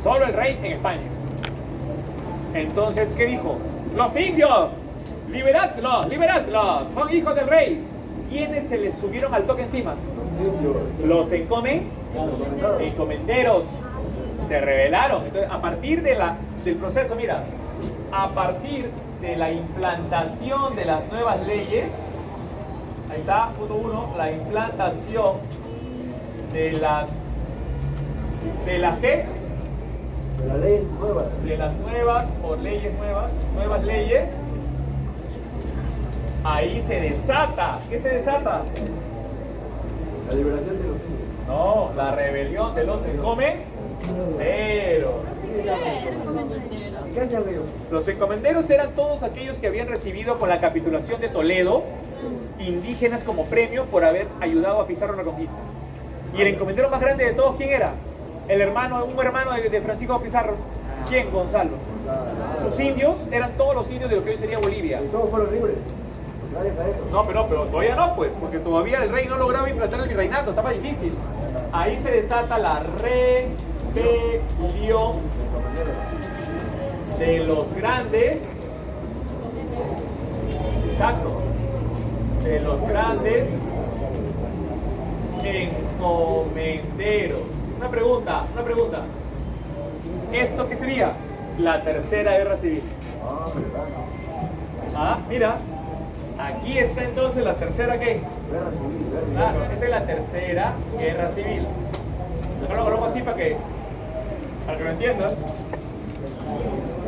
solo el rey en España. Entonces, ¿qué dijo? Los indios, liberadlos, liberadlos, son hijos del rey. ¿Quiénes se les subieron al toque encima? Los encomenderos. Se rebelaron. Entonces, a partir del proceso, mira, a partir de la implantación de las nuevas leyes, ahí está, punto 1, la implantación de las ¿qué? De la ley nueva. De las nuevas o leyes nuevas leyes, ahí se desata. ¿Qué se desata? La liberación de los indios. No, la rebelión de los encomenderos. ¿Qué hacían ellos? Los encomenderos eran todos aquellos que habían recibido con la capitulación de Toledo indígenas como premio por haber ayudado a Pizarro en la conquista. Y el encomendero más grande de todos, ¿quién era? Un hermano de Francisco Pizarro. ¿Quién? Gonzalo. Sus indios eran todos los indios de lo que hoy sería Bolivia. Y todos fueron libres. Nadie cae eso. No, pero todavía no, pues, porque todavía el rey no lograba implantar el virreinato, estaba difícil. Ahí se desata la rebelión de los grandes, exacto, de los grandes encomenderos. Una pregunta. ¿Esto qué sería? La tercera guerra civil. Ah, mira, aquí está entonces la tercera ¿qué? Guerra civil, Claro, esta es la tercera guerra civil. Yo lo coloco así para que lo entiendas.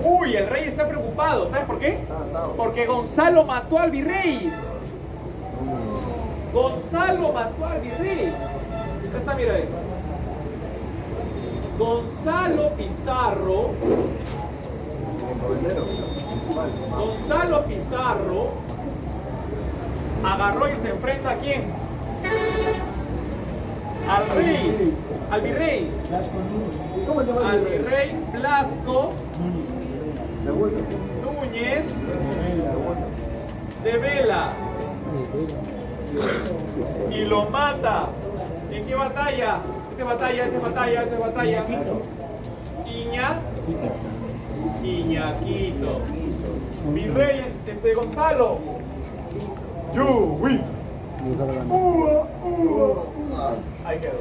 Uy, el rey está preocupado, ¿sabes por qué? Porque Gonzalo mató al virrey. Gonzalo mató al virrey. Acá está, mira ahí. Gonzalo Pizarro. Gonzalo Pizarro agarró y se enfrenta ¿a quién? Al rey, al virrey. ¿Cómo se llama Al el rey? virrey Blasco Segundo. Núñez Segundo. de Vela y lo mata. ¿En qué batalla? Esta batalla. Iñaquito. Virrey de Gonzalo. Yuwi. Ahí quedó.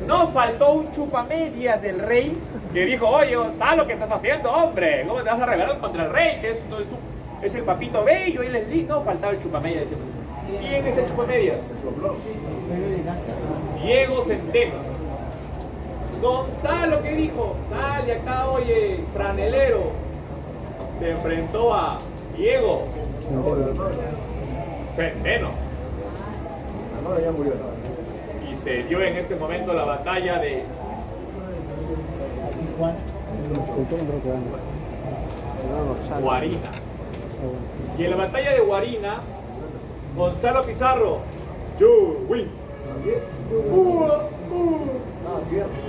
No faltó un chupamedias del rey que dijo, oye Gonzalo, ¿qué estás haciendo, hombre? ¿Cómo te vas a rebelar contra el rey? Que es el papito bello, él es lindo. No faltaba el chupamedias. ¿Quién es el chupamedias? Diego Centeno. Gonzalo, ¿qué dijo? Sal de acá, oye, franelero. Se enfrentó a Diego Centeno. No, ya murió. Y se dio en este momento la batalla de Guarina. Y en la batalla de Guarina, Gonzalo Pizarro,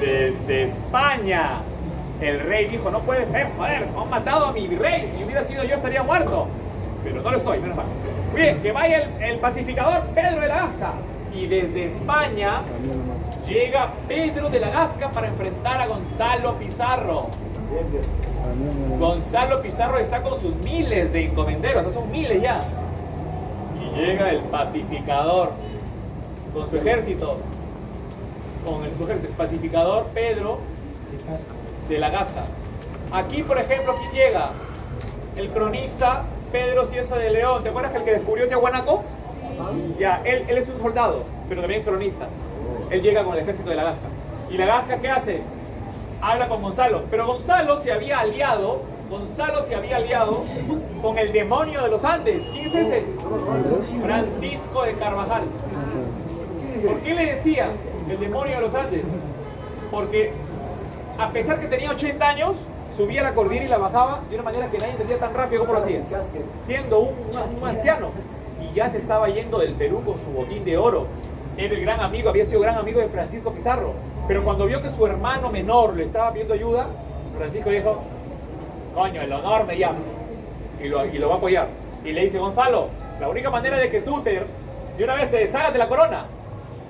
desde España, el rey dijo, no puede ser, joder, han matado a mi virrey, si hubiera sido yo estaría muerto. Pero no lo estoy, menos mal. Bien, que vaya el pacificador Pedro de la Gasca. Y desde España llega Pedro de la Gasca para enfrentar a Gonzalo Pizarro. Gonzalo Pizarro está con sus miles de encomenderos, no son miles ya. Y llega el pacificador con su ejército, el pacificador Pedro de la Gasca. Aquí, por ejemplo, ¿quién llega? El cronista Pedro Cieza de León. ¿Te acuerdas que el que descubrió Tiahuanaco? Ya, él es un soldado, pero también cronista. Él llega con el ejército de la Gasca. ¿Y la Gasca qué hace? Habla con Gonzalo. Pero Gonzalo se había aliado con el demonio de los Andes. ¿Quién es ese? Francisco de Carvajal. ¿Por qué le decía el demonio de los Andes? Porque a pesar que tenía 80 años, subía la cordillera y la bajaba de una manera que nadie entendía tan rápido como lo hacía. Siendo un anciano. Y ya se estaba yendo del Perú con su botín de oro. Era el gran amigo, había sido gran amigo de Francisco Pizarro. Pero cuando vio que su hermano menor le estaba pidiendo ayuda, Francisco dijo, coño, el honor me llama. Y lo va a apoyar. Y le dice, Gonzalo, la única manera de que tú de una vez te deshagas de la corona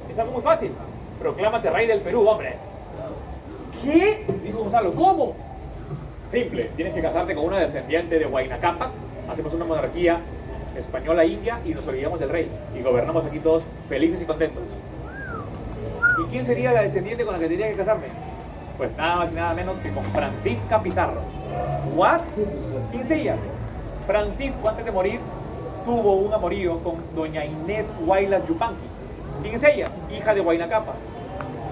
es algo muy fácil. Proclámate rey del Perú, hombre. ¿Qué? Dijo Gonzalo, ¿cómo? Simple, tienes que casarte con una descendiente de Huayna Cápac. Hacemos una monarquía española india y nos olvidamos del rey. Y gobernamos aquí todos felices y contentos. ¿Y quién sería la descendiente con la que tendría que casarme? Pues nada más y nada menos que con Francisca Pizarro. ¿What? ¿Quién sería? Francisco, antes de morir, tuvo un amorío con doña Inés Huaylas Yupanqui. ¿Quién es ella? Hija de Huayna Cápac.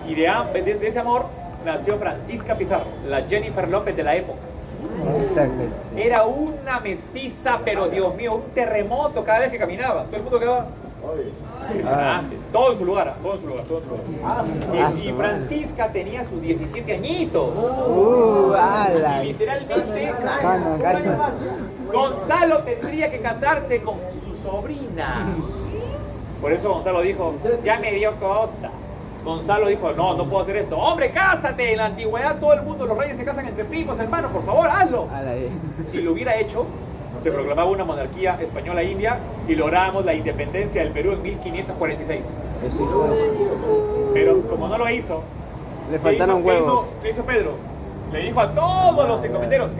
Y desde ese amor nació Francisca Pizarro, la Jennifer López de la época. Exacto. Era una mestiza, pero Dios mío, un terremoto cada vez que caminaba. Todo el mundo quedaba impresionante. Todo en su lugar, todo en su lugar, todo en su lugar. Y Francisca tenía sus 17 añitos. Ala. Y literalmente, Gana. Gonzalo tendría que casarse con su sobrina. Por eso Gonzalo dijo, ya me dio cosa. Gonzalo dijo, no, no puedo hacer esto. Hombre, cásate. En la antigüedad todo el mundo, los reyes se casan entre primos, hermanos, por favor, hazlo. Si lo hubiera hecho, se proclamaba una monarquía española india y lográbamos la independencia del Perú en 1546. Pero como no lo hizo, Le faltaron huevos. ¿Qué hizo Pedro? Le dijo a todos los encomenderos,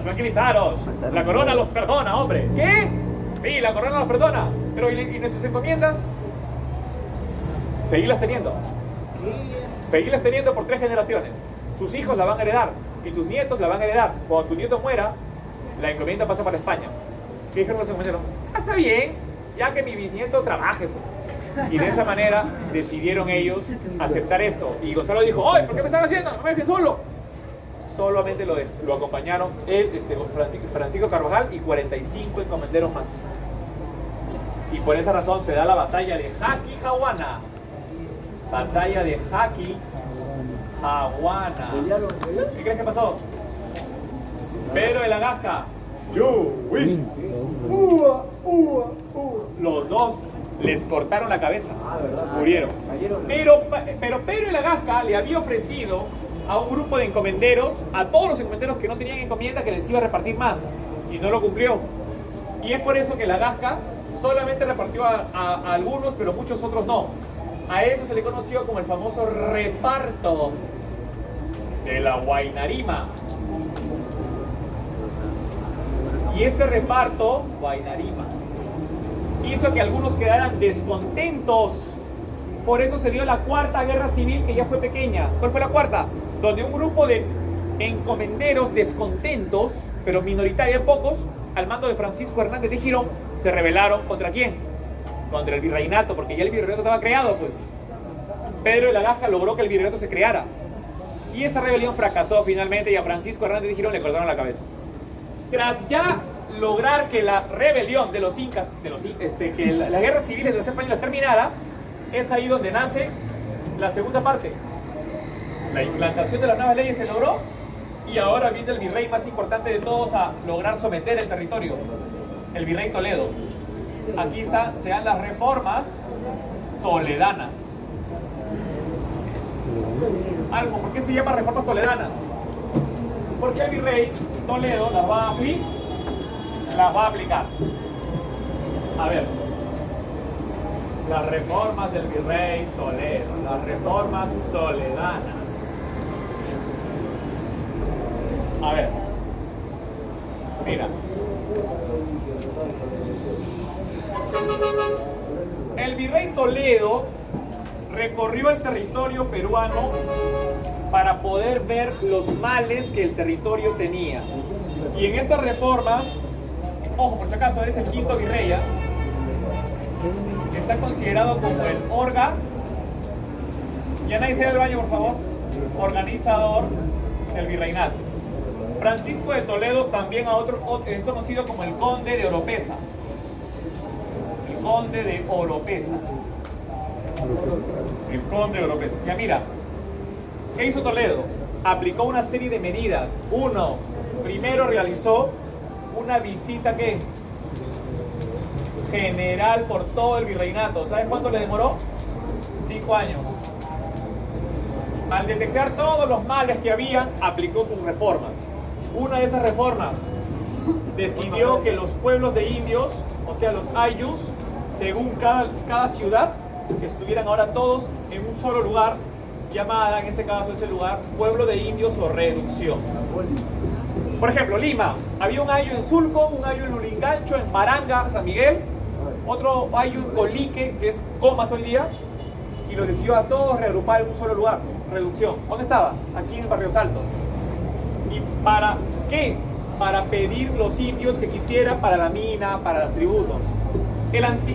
tranquilizaros, la corona los perdona, hombre. ¿Qué? Sí, la corona los perdona. Pero ¿y nuestras encomiendas? Seguirlas teniendo. Seguirlas teniendo por 3 generaciones. Sus hijos la van a heredar y tus nietos la van a heredar. Cuando tu nieto muera, la encomienda pasa para España. ¿Qué dijeron los encomenderos? Está bien, ya que mi bisnieto trabaje. Y de esa manera decidieron ellos aceptar esto. Y Gonzalo dijo, ¡ay, ¿por qué me están haciendo? No me dejen solo. Solamente lo acompañaron él, Francisco Carvajal y 45 encomenderos más. Y por esa razón se da la batalla de Jaqui-Jahuana. Batalla de Jaqui-Jahuana. ¿Qué crees que pasó? Pedro de la Gasca. You win. Los dos les cortaron la cabeza. Murieron. Pero Pedro de la Gasca le había ofrecido a un grupo de encomenderos, a todos los encomenderos que no tenían encomienda, que les iba a repartir más. Y no lo cumplió. Y es por eso que la Gasca solamente repartió a algunos, pero muchos otros no. A eso se le conoció como el famoso reparto de la Huaynarima. Y este reparto, Huaynarima, hizo que algunos quedaran descontentos. Por eso se dio la Cuarta Guerra Civil, que ya fue pequeña. ¿Cuál fue la cuarta? Donde un grupo de encomenderos descontentos, pero minoritarios, pocos, al mando de Francisco Hernández de Girón, se rebelaron. ¿Contra quién? Contra el virreinato, porque ya el virreinato estaba creado, pues. Pedro de la Gasca logró que el virreinato se creara. Y esa rebelión fracasó finalmente y a Francisco Hernández de Girón le cortaron la cabeza. Tras ya lograr que la rebelión de los incas, que las guerras civiles de los españoles terminara, es ahí donde nace la segunda parte. La implantación de las nuevas leyes se logró y ahora viene el virrey más importante de todos a lograr someter el territorio, el virrey Toledo. Aquí se dan las reformas toledanas. Algo, ¿por qué se llama reformas toledanas? Porque el virrey Toledo las va a aplicar. A ver, las reformas del virrey Toledo, las reformas toledanas. A ver, mira. El virrey Toledo recorrió el territorio peruano para poder ver los males que el territorio tenía. Y en estas reformas, ojo, por si acaso, eres el quinto virrey, ¿ya? Está considerado como el ya nadie se va al baño, por favor, organizador del virreinato. Francisco de Toledo también es conocido como el conde de Oropesa. El conde de Oropesa. El conde de Oropesa. Ya mira, ¿qué hizo Toledo? Aplicó una serie de medidas. Uno, primero realizó una visita ¿qué? General por todo el virreinato. ¿Sabes cuánto le demoró? 5 años. Al detectar todos los males que habían, aplicó sus reformas. Una de esas reformas decidió que los pueblos de indios, o sea, los ayllus, según cada ciudad, estuvieran ahora todos en un solo lugar, llamada en este caso ese lugar pueblo de indios o reducción. Por ejemplo, Lima, había un ayllu en Sulco, un ayllu en Lulingancho, en Maranga, San Miguel, otro ayllu en Colique, que es Comas hoy día, y lo decidió a todos reagrupar en un solo lugar, reducción. ¿Dónde estaba? Aquí en Barrios Altos. ¿Y para qué? Para pedir los indios que quisieran para la mina, para los tributos.